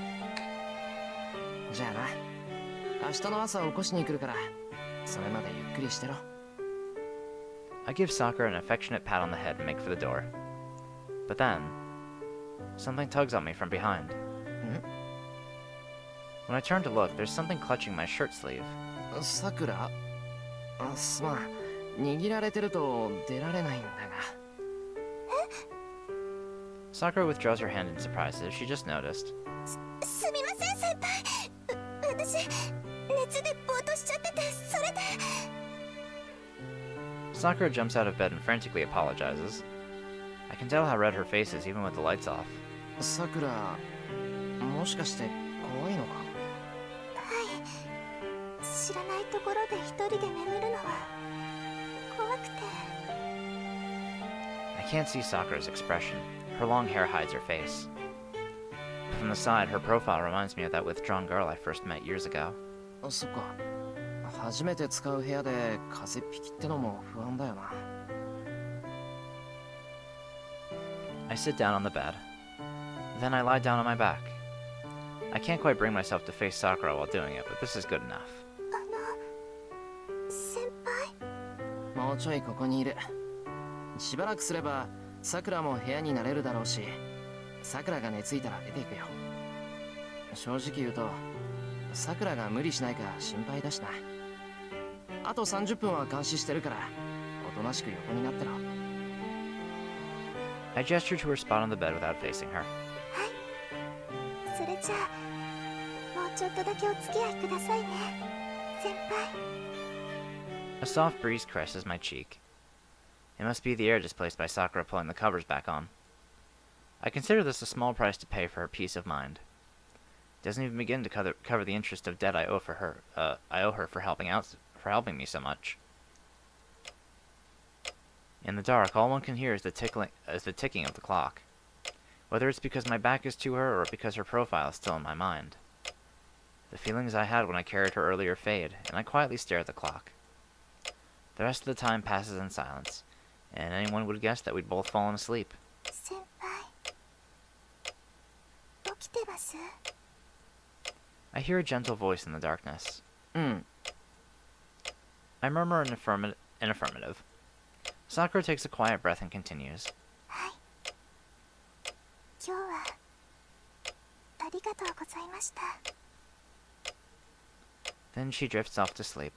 じゃあな明日の朝起こしに来るからそれまでゆっくりしてろ I give Sakura an affectionate pat on the head and make for the door. But then, something tugs on me from behind. When I turn to look, there's something clutching my shirt sleeve. さくらすまん握られてると出られないんだが Sakura withdraws her hand in surprise as if she just noticed. すみません先輩私熱でぼーっとしちゃっててそれで Sakura jumps out of bed and frantically apologizes. I can tell how red her face is even with the lights off. さくらもしかして怖いのかはい知らないところで一人で眠るのは怖くて I can't see Sakura's expression. Her long hair hides her face. From the side, her profile reminds me of that withdrawn girl I first met years ago. そっか。初めて使う部屋で風邪っ引きってのも不安だよな。I sit down on the bed. Then I lie down on my back. I can't quite bring myself to face Sakura while doing it, but this is good enough. 先輩。もうちょいここにいる。しばらくすればさくらも部屋に慣れるだろうし、さくらが寝ついたら出ていくよ。正直言うとさくらが無理しないか心配だしな。あと30分は監視してるからおとなしく横になってろ。I gestured to her spot on the bed without facing her. それじゃあもうちょっとだけお付き合いくださいね、先輩。 A soft breeze caresses my cheek. It must be the air displaced by Sakura pulling the covers back on. I consider this a small price to pay for her peace of mind. It doesn't even begin to cover the interest of debt I owe her for helping me so much. In the dark, all one can hear is the ticking of the clock. Whether it's because my back is to her or because her profile is still in my mind. The feelings I had when I carried her earlier fade, and I quietly stare at the clock. The rest of the time passes in silence, and anyone would guess that we'd both fallen asleep. 先輩、起きてます？ I hear a gentle voice in the darkness. うん。 I murmur an affirmative. Sakura takes a quiet breath and continues. はい。今日はありがとうございました。 Then she drifts off to sleep.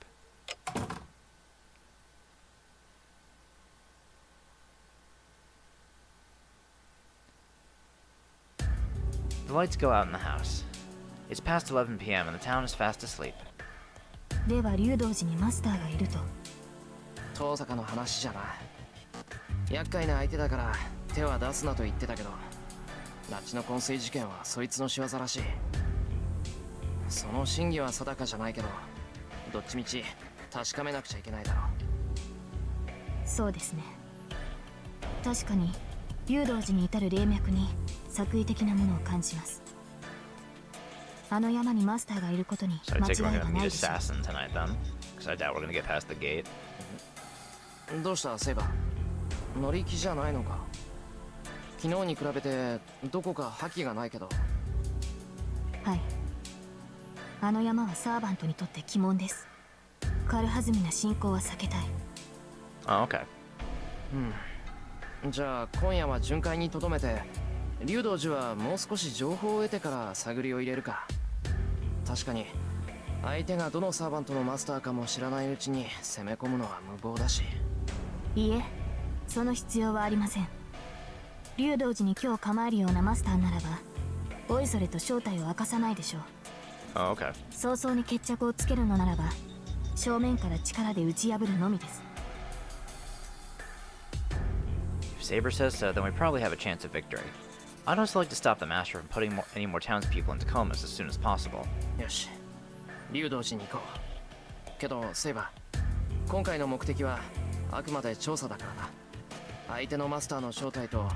The lights go out in the house. It's past 11 p.m. and the town is fast asleep. では竜道寺にマスターがいると。遠坂の話じゃな。厄介な相手だから手は出すなと言ってたけど、拉致の昏睡事件はそいつの仕業らしい。その真偽は定かじゃないけど、どっちみち確かめなくちゃいけないだろう。そうですね。確かに竜道寺に至る霊脈に作為的なものを感じます。あの山にマスターがいることに So I 間 take it 違 we're いは gonna な meet いでしょう。 Assassin tonight then. Because I doubt we're gonna get past the gate. どうしたセイバー、乗り気じゃないのか。昨日に比べてどこか覇気がないけど。はい。あの山はサーバントにとって鬼門です。軽はずみな進行は避けたい。Oh, okay. うん。じゃあ今夜は巡回にとどめて、竜道寺はもう少し情報を得てから探りを入れるか。確かに相手がどのサーバントのマスターかも知らないうちに攻め込むのは無謀だし。いいえ、その必要はありません。竜道寺に今日構えるようなマスターならば、おいそれと正体を明かさないでしょう。Oh, okay. 早々に決着をつけるのならば、正面から力で打ち破るのみです。If Saber says so, then we probably have a chance of victory. I'd also like to stop the Master from putting any more townspeople into comas as soon as possible. よし、竜道寺に行こう。けどセイバー、今回の目的はあくまで調査だからな。相手のマスターの正体と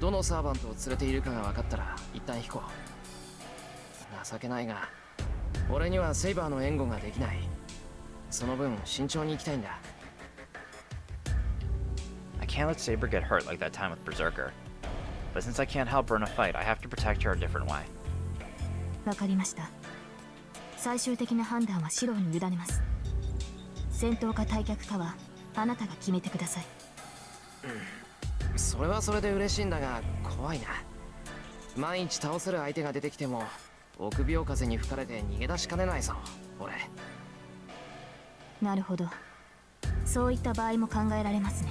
どのサーバントを連れているかが分かったら一旦引こう。情けないが俺にはセイバーの援護ができない。その分慎重に行きたいんだ。 I can't let Saber get hurt like that time with Berserker. But since I can't help her in a fight, I have to protect her a different way. わかりました。最終的な判断はシローに委ねます。戦闘か退却かはあなたが決めてください。それはそれで嬉しいんだが怖いな。万一倒せる相手が出てきても臆病風に吹かれて逃げ出しかねないぞ俺。なるほど。そういった場合も考えられますね。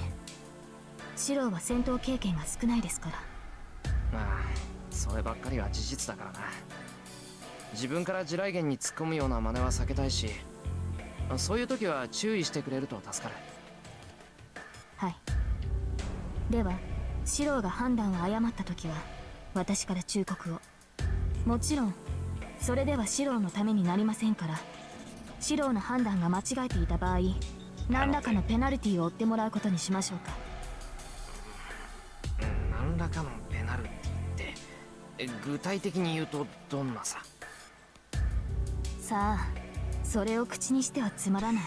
シローは戦闘経験が少ないですから。まあそればっかりは事実だからな。自分から地雷原に突っ込むような真似は避けたいし、そういう時は注意してくれると助かる。はい。ではシローが判断を誤った時は私から忠告を。もちろんそれではシローのためになりませんから。シローの判断が間違えていた場合、何らかのペナルティを負ってもらうことにしましょうか。何らかのペナルティって具体的に言うとどんなさ。さあ、それを口にしてはつまらない。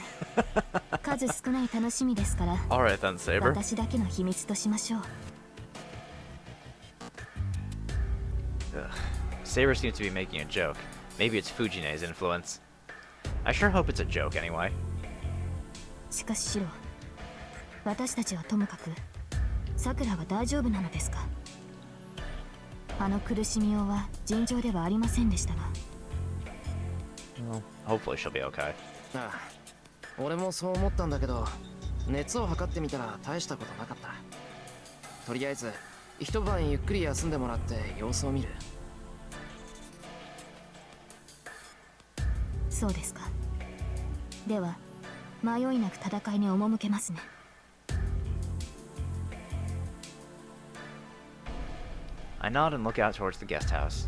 数少ない楽しみですから。Alright then, Saber. 私だけの秘密としましょう。Saber seems to be making a joke. Maybe it's Fujine's influence. I sure hope it's a joke anyway. しかしシロ、私たちはともかくさくらは大丈夫なのですか？あの苦しみようは尋常ではありませんでしたが。Well, hopefully she'll be okay. ああ、俺もそう思ったんだけど、熱を測ってみたら大したことなかった。とりあえず一晩ゆっくり休んでもらって様子を見る。そうですか。では迷いなく戦いに赴けますね。I nod and look out towards the guest house.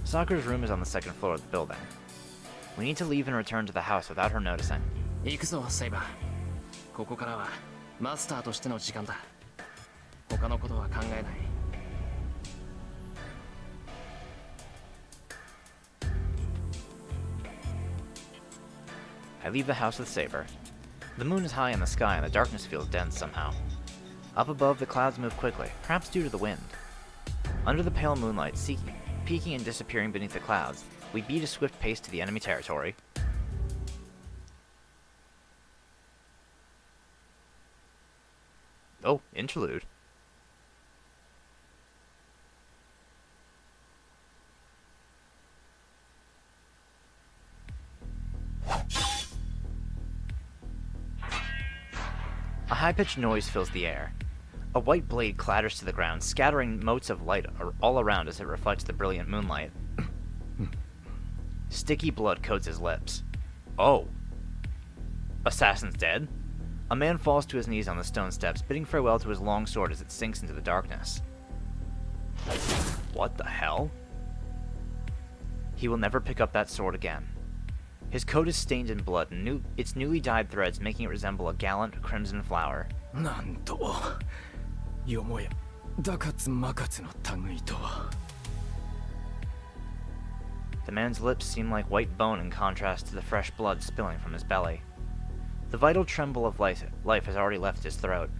Sakura's room is on the second floor of the building. We need to leave and return to the house without her noticing. 行くぞ、セイバー。ここからはマスターとしての時間だ。他のことは考えない。I leave the house with Saber. The moon is high in the sky and the darkness feels dense somehow. Up above, the clouds move quickly, perhaps due to the wind. Under the pale moonlight, peeking and disappearing beneath the clouds, we beat a swift pace to the enemy territory. Oh, interlude. A high-pitched noise fills the air. A white blade clatters to the ground, scattering motes of light all around as it reflects the brilliant moonlight. Sticky blood coats his lips. Oh. Assassin's dead? A man falls to his knees on the stone steps, bidding farewell to his long sword as it sinks into the darkness. What the hell? He will never pick up that sword again. His coat is stained in blood, and its newly dyed threads making it resemble a gallant crimson flower. なんとよもやダカツマカツの類とは。 The man's lips seem like white bone in contrast to the fresh blood spilling from his belly. The vital tremble of life has already left his throat.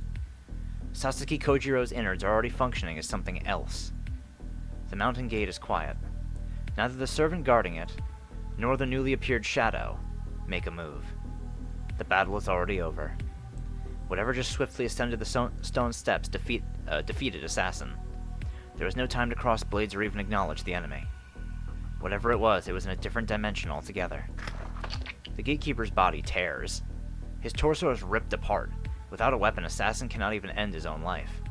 Sasaki Kojiro's innards are already functioning as something else. The mountain gate is quiet. Neither the servant guarding it, nor the newly appeared Shadow make a move. The battle is already over. Whatever just swiftly ascended the stone steps defeated Assassin. There was no time to cross blades or even acknowledge the enemy. Whatever it was in a different dimension altogether. The gatekeeper's body tears. His torso is ripped apart. Without a weapon, Assassin cannot even end his own life.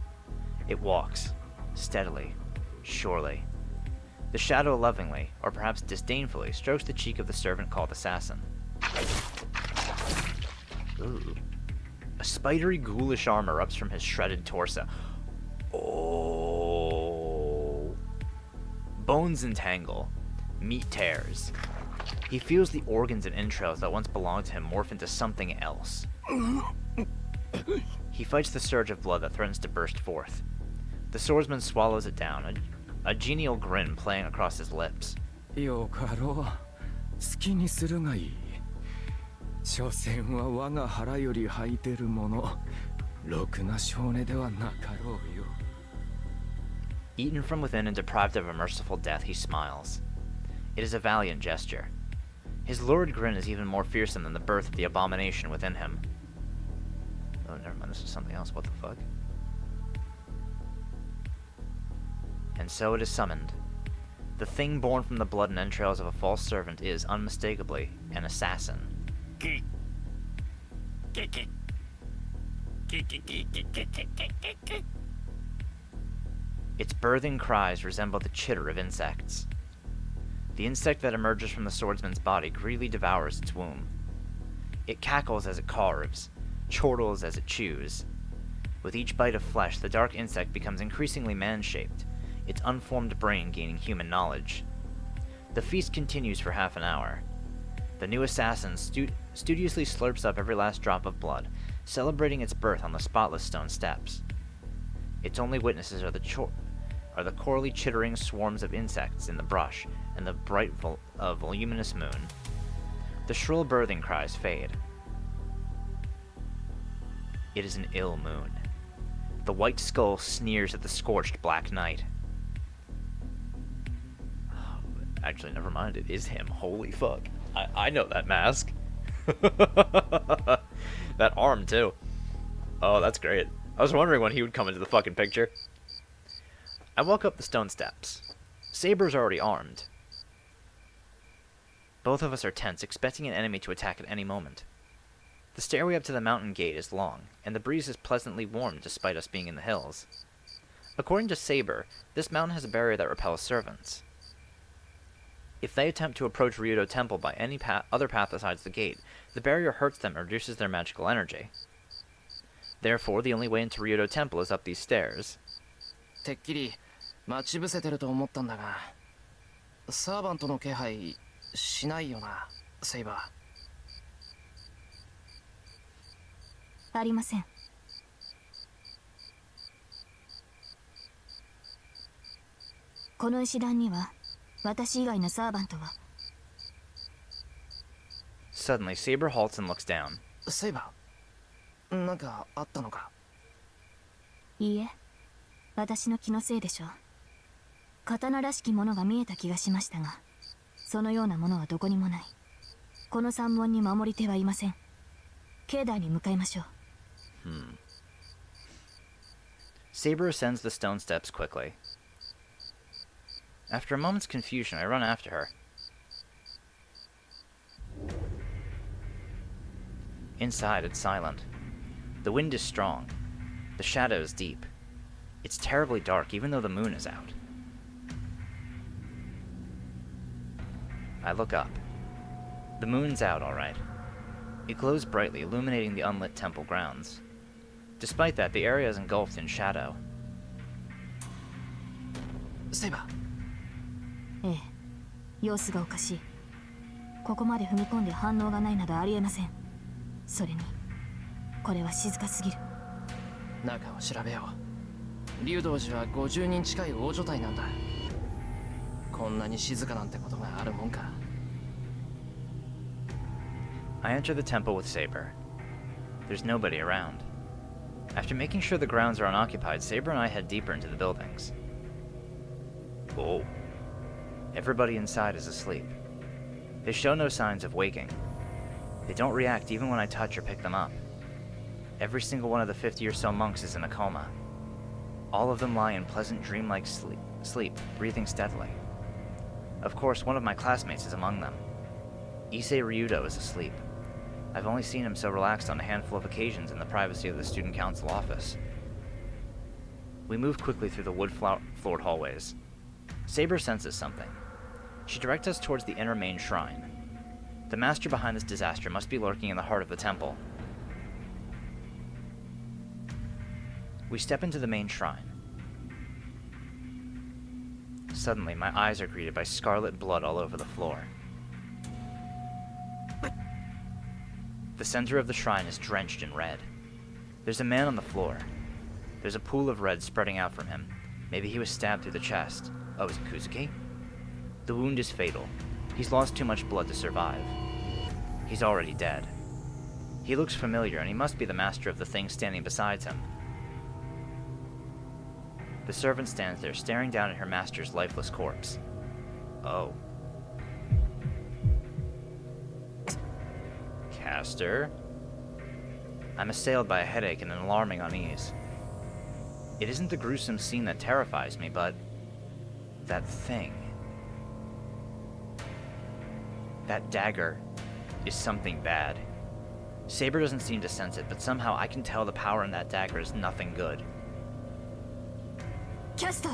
It walks, steadily, surely. The Shadow lovingly, or perhaps disdainfully, strokes the cheek of the servant called Assassin. Ooh. A spidery, ghoulish arm erupts from his shredded torso. Oh. Bones entangle. Meat tears. He feels the organs and entrails that once belonged to him morph into something else. He fights the surge of blood that threatens to burst forth. The swordsman swallows it down, a genial grin playing across his lips. よかろう。好きにするがいい。所詮は我が腹より吐いてるもの。ろくな少年ではなかろうよ。 Eaten from within and deprived of a merciful death, he smiles. It is a valiant gesture. His lurid grin is even more fearsome than the birth of the abomination within him. Oh, never mind, this is something else. What the fuck? And so it is summoned. The thing born from the blood and entrails of a false servant is, unmistakably, an assassin. Its birthing cries resemble the chitter of insects. The insect that emerges from the swordsman's body greedily devours its womb. It cackles as it carves, chortles as it chews. With each bite of flesh, the dark insect becomes increasingly man-shaped, its unformed brain gaining human knowledge. The feast continues for half an hour. The new assassin studiously slurps up every last drop of blood, celebrating its birth on the spotless stone steps. Its only witnesses are are the corally chittering swarms of insects in the brush and the bright voluminous moon. The shrill birthing cries fade. It is an ill moon. The white skull sneers at the scorched black night. Actually, never mind. It is him. Holy fuck. I know that mask. That arm, too. Oh, that's great. I was wondering when he would come into the fucking picture. I walk up the stone steps. Saber's already armed. Both of us are tense, expecting an enemy to attack at any moment. The stairway up to the mountain gate is long, and the breeze is pleasantly warm despite us being in the hills. According to Saber, this mountain has a barrier that repels servants. If they attempt to approach Ryudo Temple by any other path besides the gate, the barrier hurts them and reduces their magical energy. Therefore, the only way into Ryudo Temple is up these stairs. てっきり待ち伏せてると思ったんだが、サーバントの気配しないよな、セイバー。ありません。この石段には私以外のサーバントは。 Suddenly, Saber halts and looks down. セイバー、なんかあったのか？いいえ、私の気のせいでしょう。刀らしきものが見えた気がしましたが、そのようなものはどこにもない。この山門に守り手はいません。境内に向かいましょう。Saber ascends the stone steps quickly. After a moment's confusion, I run after her. Inside, it's silent. The wind is strong. The shadow is deep. It's terribly dark, even though the moon is out. I look up. The moon's out, all right. It glows brightly, illuminating the unlit temple grounds. Despite that, the area is engulfed in shadow. セイバー。ええ、様子がおかしい。ここまで踏み込んで反応がないなどありえません。それに、これは静かすぎる。中を調べよう。竜道寺は50人近い大所帯なんだ。こんなに静かなんてことがあるもんか。I enter the temple with Saber. There's nobody around. After making sure the grounds are unoccupied, Saber and I head deeper into the buildings. Oh. Everybody inside is asleep. They show no signs of waking. They don't react even when I touch or pick them up. Every single one of the 50 or so monks is in a coma. All of them lie in pleasant dreamlike sleep, breathing steadily. Of course, one of my classmates is among them. Issei Ryudo is asleep. I've only seen him so relaxed on a handful of occasions in the privacy of the student council office. We move quickly through the wood-floored hallways. Saber senses something. She directs us towards the inner main shrine. The master behind this disaster must be lurking in the heart of the temple. We step into the main shrine. Suddenly, my eyes are greeted by scarlet blood all over the floor. The center of the shrine is drenched in red. There's a man on the floor. There's a pool of red spreading out from him. Maybe he was stabbed through the chest. Oh, is it Kuzuki? The wound is fatal. He's lost too much blood to survive. He's already dead. He looks familiar, and he must be the master of the thing standing beside him. The servant stands there, staring down at her master's lifeless corpse. Oh. Caster? I'm assailed by a headache and an alarming unease. It isn't the gruesome scene that terrifies me, but that thing. That dagger is something bad. Saber doesn't seem to sense it, but somehow I can tell the power in that dagger is nothing good. Caster!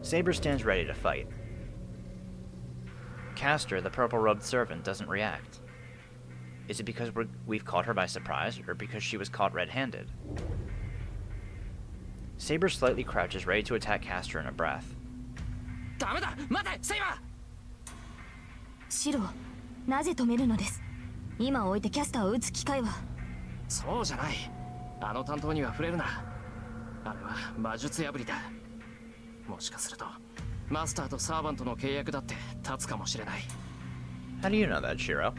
Saber stands ready to fight. Castor, the purple-robed servant, doesn't react. Is it because we've caught her by surprise, or because she was caught red-handed? Saber slightly crouches, ready to attack Castor in a breath. ダメだ、待て、セイバー。シロ、なぜ止めるのです。今置いてキャスターを撃つ機会は。そうじゃない。あの担当には触れるな。あれは魔術破りだ。もしかするとマスターとサーバントの契約だって立つかもしれない。 How do you know that, Shirou?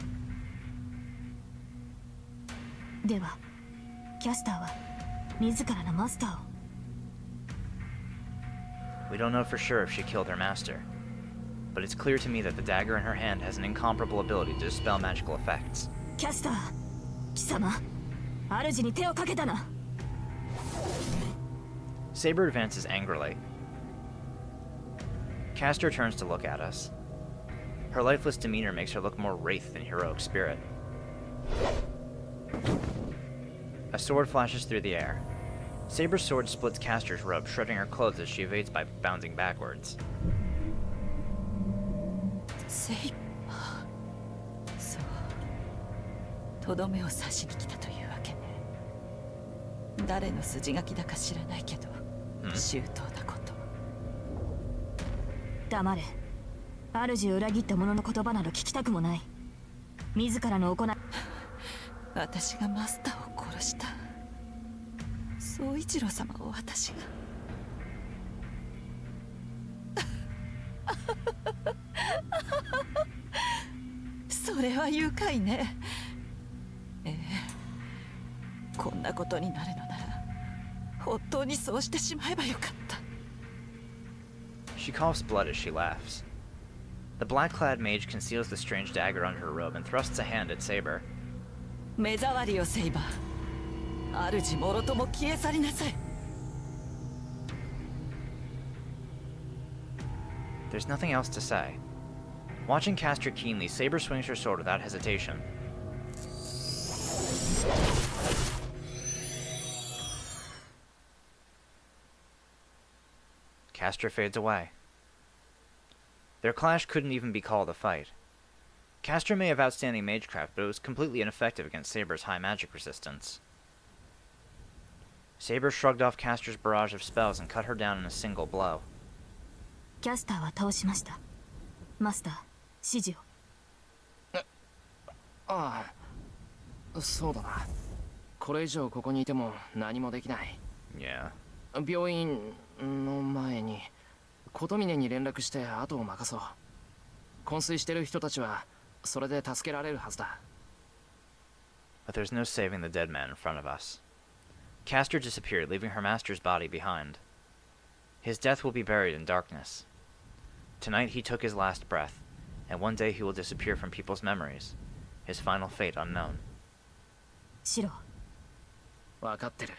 ではキャスターは自らのマスターを。 We don't know for sure if she killed her master, but it's clear to me that the dagger in her hand has an incomparable ability to dispel magical effects. キャスター貴様主に手をかけたな。 Saber advances angrily. Castor turns to look at us. Her lifeless demeanor makes her look more wraith than heroic spirit. A sword flashes through the air. Saber's sword splits Castor's robe, shredding her clothes as she evades by bounding backwards. セイそうとどめを刺しに来たというわけね。誰の筋書きだか知らないけど、周到なこと。黙れ。主を裏切った者の言葉など聞きたくもない。自らの行い。私がマスターを殺した。宗一郎様を私が。それは愉快ね。ええ、こんなことになるのなら本当にそうしてしまえばよかった。 She coughs blood as she laughs. The black-clad mage conceals the strange dagger under her robe and thrusts a hand at Saber. 目障りをセイバー。主もろとも消え去りなさい。 There's nothing else to say. Watching Castor keenly, Saber swings her sword without hesitation. Castor fades away. Their clash couldn't even be called a fight. Castor may have outstanding magecraft, but it was completely ineffective against Saber's high magic resistance. Saber shrugged off Castor's barrage of spells and cut her down in a single blow. キャスターは倒しました。マスター指示を。ああ、そうだな。これ以上ここにいても何もできない。 Yeah. 病院の前に琴峰に連絡して後を任そう。昏睡してる人たちはそれで助けられるはずだ。 But there's no saving the dead man in front of us. Castor disappeared, leaving her master's body behind. His death will be buried in darkness. Tonight he took his last breath, and one day he will disappear from people's memories, his final fate unknown. シロ、分かってる。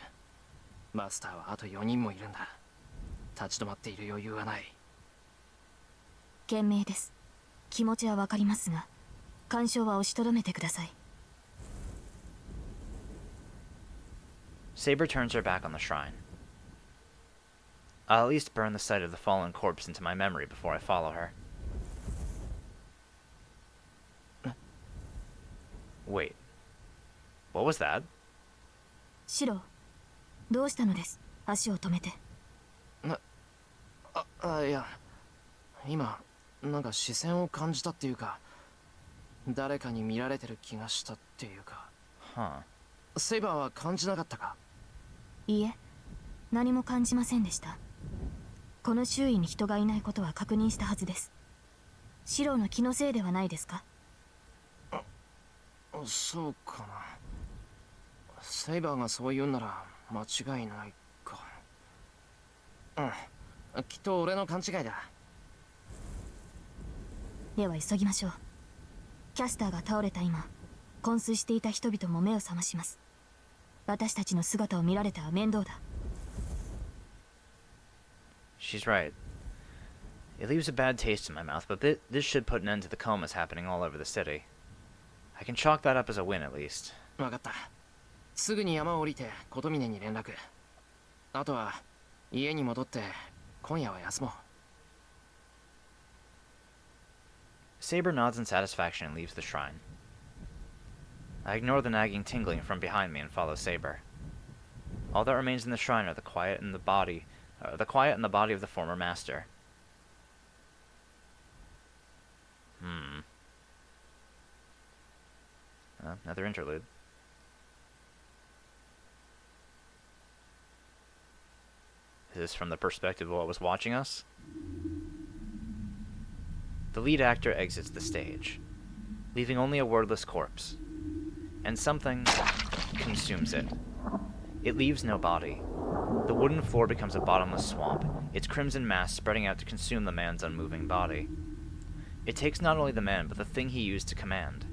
マスターはあと4人もいるんだ。立ち止まっている余裕はない。賢明です。気持ちはわかりますが、干渉は押しとどめてください。 Saber turns her back on the shrine. I'll at least burn the sight of the fallen corpse into my memory before I follow her. Wait. What was that? シロ、どうしたのです。足を止めて。いや、今なんか視線を感じたっていうか、誰かに見られてる気がしたっていうか。 Huh. セイバーは感じなかったか？いいえ、何も感じませんでした。この周囲に人がいないことは確認したはずです。シロの気のせいではないですか？そうかな。セイバーがそう言うんなら間違いないか。うん、きっと俺の勘違いだ。では急ぎましょう。キャスターが倒れた今、昏睡していた人々も目を覚まします。私たちの姿を見られたら面倒だ。 She's right. It leaves a bad taste in my mouth, but this should put an end to the comas happening all over the city. I can chalk that up as a win, at least. 分かった。すぐに山を降りて琴峰に連絡。あとは家に戻って今夜は休もう。 Saber nods in satisfaction and leaves the shrine. I ignore the nagging tingling from behind me and follow Saber. All that remains in the shrine are the quiet and the body of the former master. Another interlude. this from the perspective of what was watching us. The lead actor exits the stage, leaving only a wordless corpse, and something consumes it. It leaves no body. The wooden floor becomes a bottomless swamp, its crimson mass spreading out to consume the man's unmoving body. It takes not only the man, but the thing he used to command.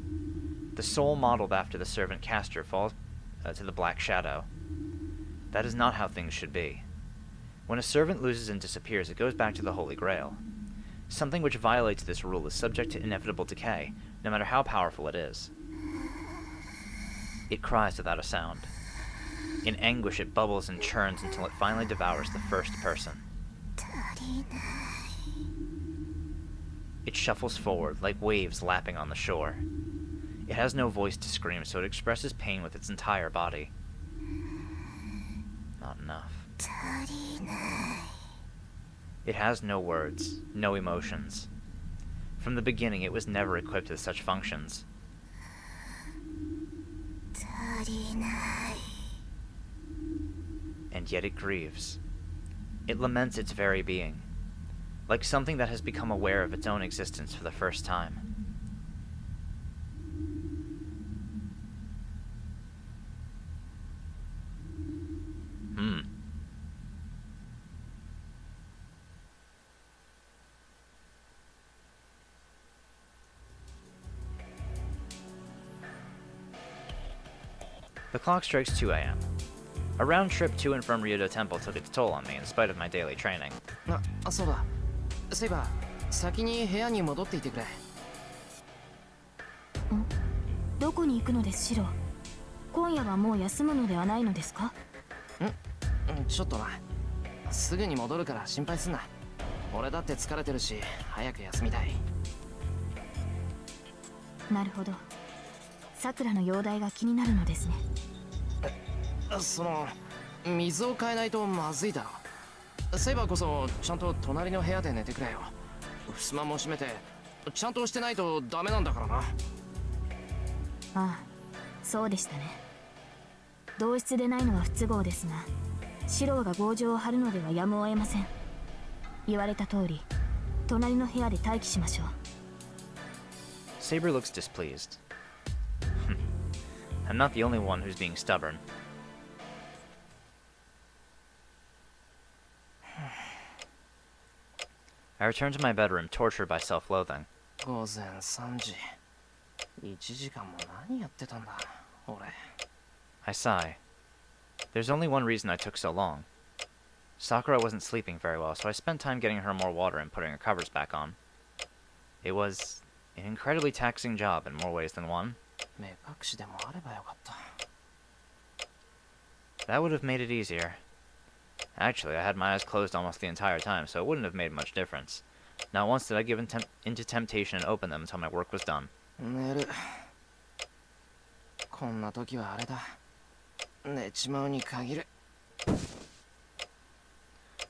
The soul modeled after the servant Castor falls to the black shadow. That is not how things should be. When a servant loses and disappears, it goes back to the Holy Grail. Something which violates this rule is subject to inevitable decay, no matter how powerful it is. It cries without a sound. In anguish, it bubbles and churns until it finally devours the first person. It shuffles forward, like waves lapping on the shore. It has no voice to scream, so it expresses pain with its entire body. Not enough. It has no words, no emotions. From the beginning, it was never equipped with such functions. And yet it grieves. It laments its very being, like something that has become aware of its own existence for the first time. The clock strikes 2 a.m. A round trip to and from Ryudo Temple took its toll on me in spite of my daily training. そうだ。そういえば、先に部屋に戻っていてくれ。どこに行くのです、シロ。今夜はもう休むのではないのですか？ちょっとな。すぐに戻るから心配すんな。俺だって疲れてるし、早く休みたい。なるほど。さくらの容体が気になるのですね。その、水を変えないとまずいだろ。そういえばこそ、ちゃんと隣の部屋で寝てくれよ。襖も閉めて、ちゃんとしてないとダメなんだからな。ああ、そうでしたね。同室でないのは不都合ですが、シローが強情を張るのではやむを得ません。言われた通り、隣の部屋で待機しましょう。Saber looks displeased. I'm not the only one who's being stubborn. I return to my bedroom, tortured by self-loathing. 午前3時。1時間も何やってたんだ、俺。I sigh. There's only one reason I took so long. Sakura wasn't sleeping very well, so I spent time getting her more water and putting her covers back on. It was an incredibly taxing job in more ways than one. 目隠しでもあればよかった。That would have made it easier. Actually, I had my eyes closed almost the entire time, so it wouldn't have made much difference. Not once did I give into temptation and open them until my work was done. 寝る。こんな時はあれだ。寝ちまうに限る。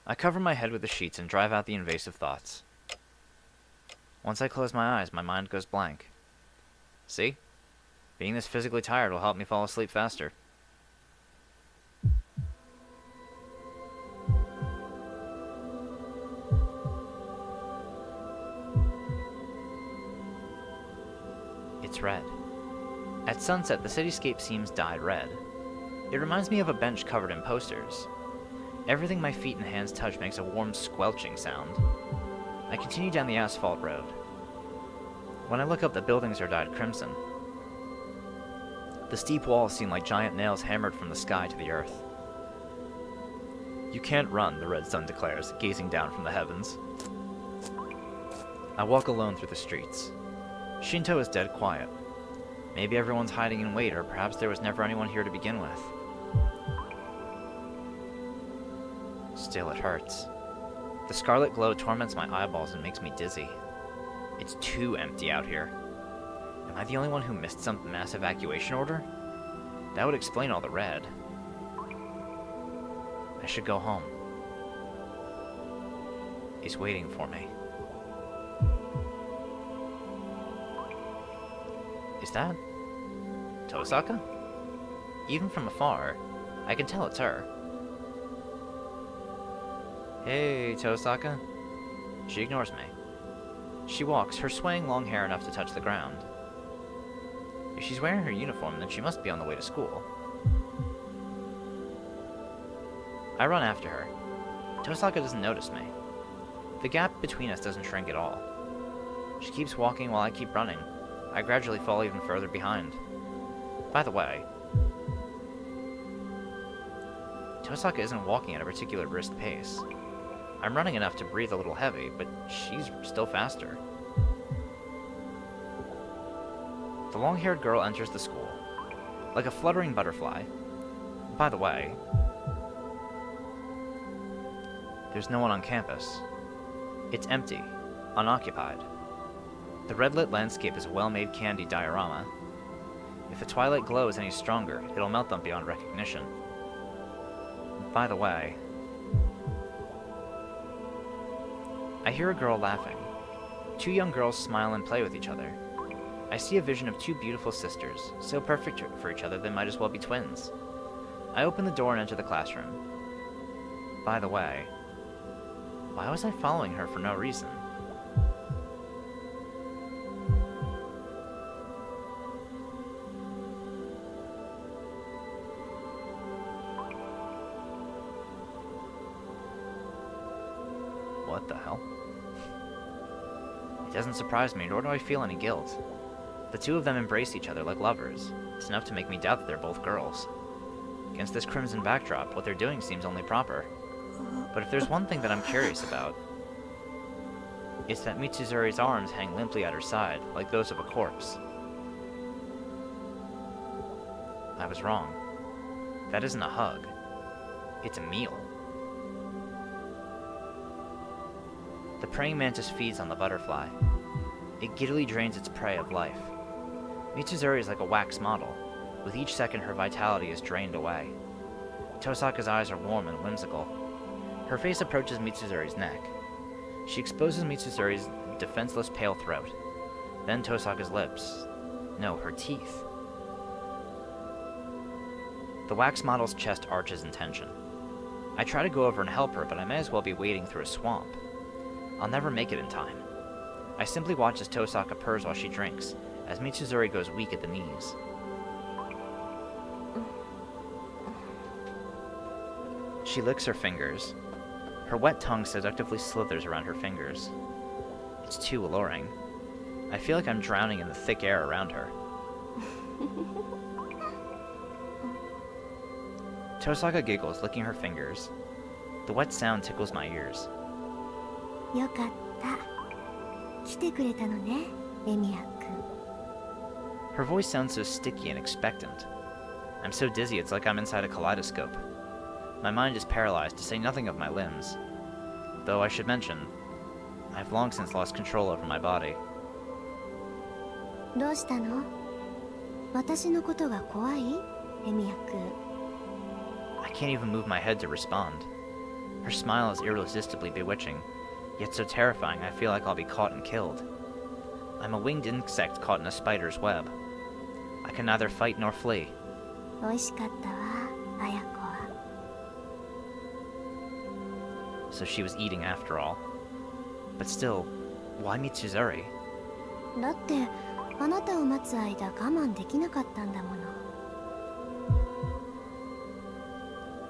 I cover my head with the sheets and drive out the invasive thoughts. Once I close my eyes, my mind goes blank. See? Being this physically tired will help me fall asleep faster. It's red. At sunset, the cityscape seems dyed red. It reminds me of a bench covered in posters. Everything my feet and hands touch makes a warm squelching sound. I continue down the asphalt road. When I look up, the buildings are dyed crimson. The steep walls seem like giant nails hammered from the sky to the earth. You can't run, the red sun declares, gazing down from the heavens. I walk alone through the streets. Shinto is dead quiet. Maybe everyone's hiding in wait, or perhaps there was never anyone here to begin with. Still, it hurts. The scarlet glow torments my eyeballs and makes me dizzy. It's too empty out here. Am I the only one who missed some mass evacuation order? That would explain all the red. I should go home. He's waiting for me. Is that Tosaka? Even from afar, I can tell it's her. Hey, Tosaka. She ignores me. She walks, her swaying long hair enough to touch the ground. If she's wearing her uniform, then she must be on the way to school. I run after her. Tosaka doesn't notice me. The gap between us doesn't shrink at all. She keeps walking while I keep running. I gradually fall even further behind. By the way, Tosaka isn't walking at a particular brisk pace. I'm running enough to breathe a little heavy, but she's still faster. The long-haired girl enters the school, like a fluttering butterfly. By the way, there's no one on campus. It's empty, unoccupied. The red-lit landscape is a well-made candy diorama. If the twilight glow is any stronger, it'll melt them beyond recognition. By the way, I hear a girl laughing. Two young girls smile and play with each other. I see a vision of two beautiful sisters, so perfect for each other they might as well be twins. I open the door and enter the classroom. By the way, why was I following her for no reason? What the hell? It doesn't surprise me, nor do I feel any guilt. The two of them embrace each other like lovers. It's enough to make me doubt that they're both girls. Against this crimson backdrop, what they're doing seems only proper. But if there's one thing that I'm curious about, it's that Mitsuzuri's arms hang limply at her side, like those of a corpse. I was wrong. That isn't a hug. It's a meal. The praying mantis feeds on the butterfly. It giddily drains its prey of life. Mitsuzuri is like a wax model. With each second, her vitality is drained away. Tosaka's eyes are warm and whimsical. Her face approaches Mitsuzuri's neck. She exposes Mitsuzuri's defenseless pale throat. Then Tosaka's lips. No, her teeth. The wax model's chest arches in tension. I try to go over and help her, but I may as well be wading through a swamp. I'll never make it in time. I simply watch as Tosaka purrs while she drinks, as Mitsuzuri goes weak at the knees. She licks her fingers. Her wet tongue seductively slithers around her fingers. It's too alluring. I feel like I'm drowning in the thick air around her. Tosaka giggles, licking her fingers. The wet sound tickles my ears. よかった。来てくれたのね、エミヤくん。 Her voice sounds so sticky and expectant. I'm so dizzy it's like I'm inside a kaleidoscope. My mind is paralyzed, to say nothing of my limbs. Though I should mention, I've long since lost control over my body. どうしたの？私のことが怖い？エミヤくん。 I can't even move my head to respond. Her smile is irresistibly bewitching, yet so terrifying I feel like I'll be caught and killed. I'm a winged insect caught in a spider's web. I can neither fight nor flee. 美味しかったわ、綾子は。 So she was eating after all. But still, why Mitsuzuri? だって、あなたを待つ間我慢できなかったんだもの。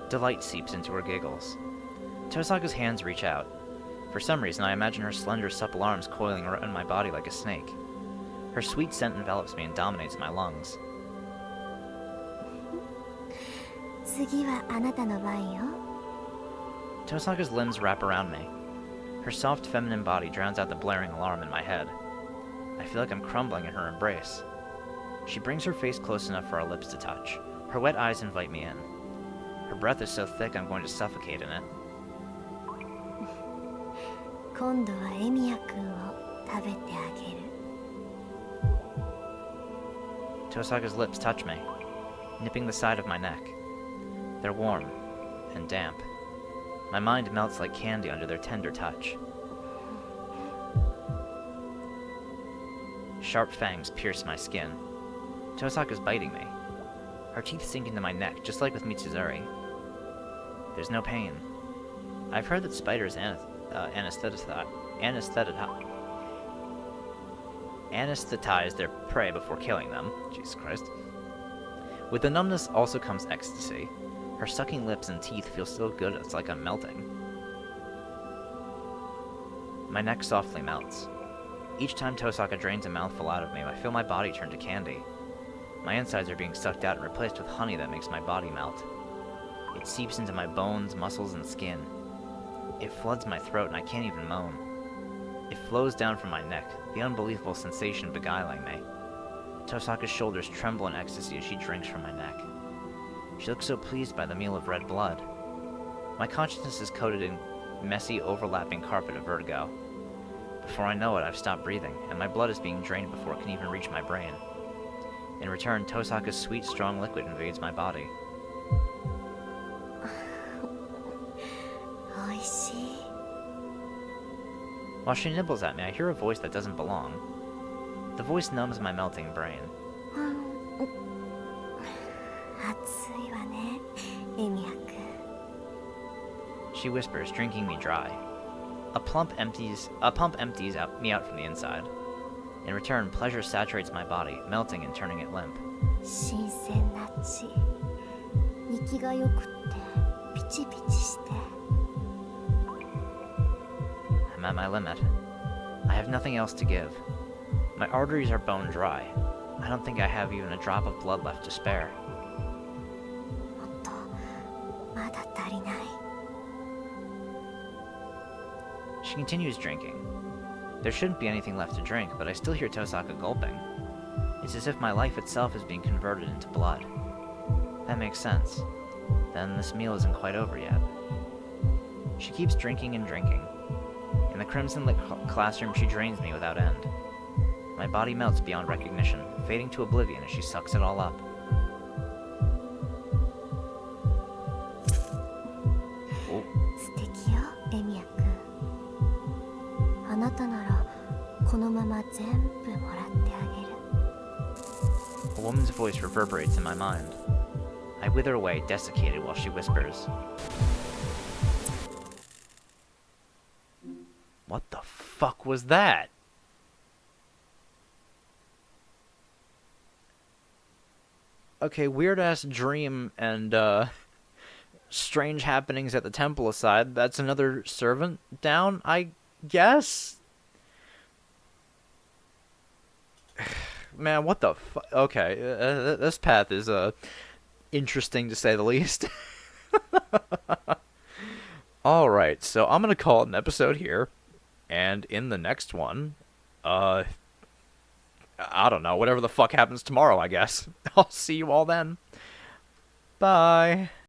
Delight seeps into her giggles. Tosaka's hands reach out. For some reason, I imagine her slender, supple arms coiling around my body like a snake. Her sweet scent envelops me and dominates my lungs. 次はあなたの番よ。 Tosaka's limbs wrap around me. Her soft, feminine body drowns out the blaring alarm in my head. I feel like I'm crumbling in her embrace. She brings her face close enough for our lips to touch. Her wet eyes invite me in. Her breath is so thick I'm going to suffocate in it. 今度はエミヤくんを食べてあげる。 Tosaka's lips touch me, nipping the side of my neck. They're warm and damp. My mind melts like candy under their tender touch. Sharp fangs pierce my skin. Tosaka's biting me. Her teeth sink into my neck, just like with Mitsuzuri. There's no pain, I've heard that spiders anesthetize their prey before killing them. Jesus Christ. With the numbness also comes ecstasy. Her sucking lips and teeth feel so good it's like I'm melting. My neck softly melts. Each time Tosaka drains a mouthful out of me, I feel my body turn to candy. My insides are being sucked out and replaced with honey that makes my body melt. It seeps into my bones, muscles, and skin. It floods my throat and I can't even moan. It flows down from my neck, the unbelievable sensation beguiling me. Tosaka's shoulders tremble in ecstasy as she drinks from my neck. She looks so pleased by the meal of red blood. My consciousness is coated in messy, overlapping carpet of vertigo. Before I know it, I've stopped breathing, and my blood is being drained before it can even reach my brain. In return, Tosaka's sweet, strong liquid invades my body. おいしい While she nibbles at me, I hear a voice that doesn't belong. The voice numbs my melting brain. 暑いわねエミヤくん She whispers, drinking me dry. A pump empties me out from the inside. In return, pleasure saturates my body, melting and turning it limp. 新鮮な血息がよくってピチピチして I'm at my limit. I have nothing else to give. My arteries are bone dry. I don't think I have even a drop of blood left to spare. もっとまだ足りない She continues drinking. There shouldn't be anything left to drink, but I still hear Tosaka gulping. It's as if my life itself is being converted into blood. That makes sense. Then this meal isn't quite over yet. She keeps drinking and drinking. In the crimson-lit classroom, she drains me without end. My body melts beyond recognition, fading to oblivion as she sucks it all up. 素敵よエミヤくんあなたならこのまま全部もらってあげる A woman's voice reverberates in my mind. I wither away, desiccated, while she whispers. What the fuck was that? Okay, weird-ass dream and, strange happenings at the temple aside. That's another servant down, I guess? Man, what the fuck? Okay, this path is, interesting to say the least. Alright, so I'm gonna call it an episode here. And in the next one, I don't know, whatever the fuck happens tomorrow, I guess. I'll see you all then. Bye.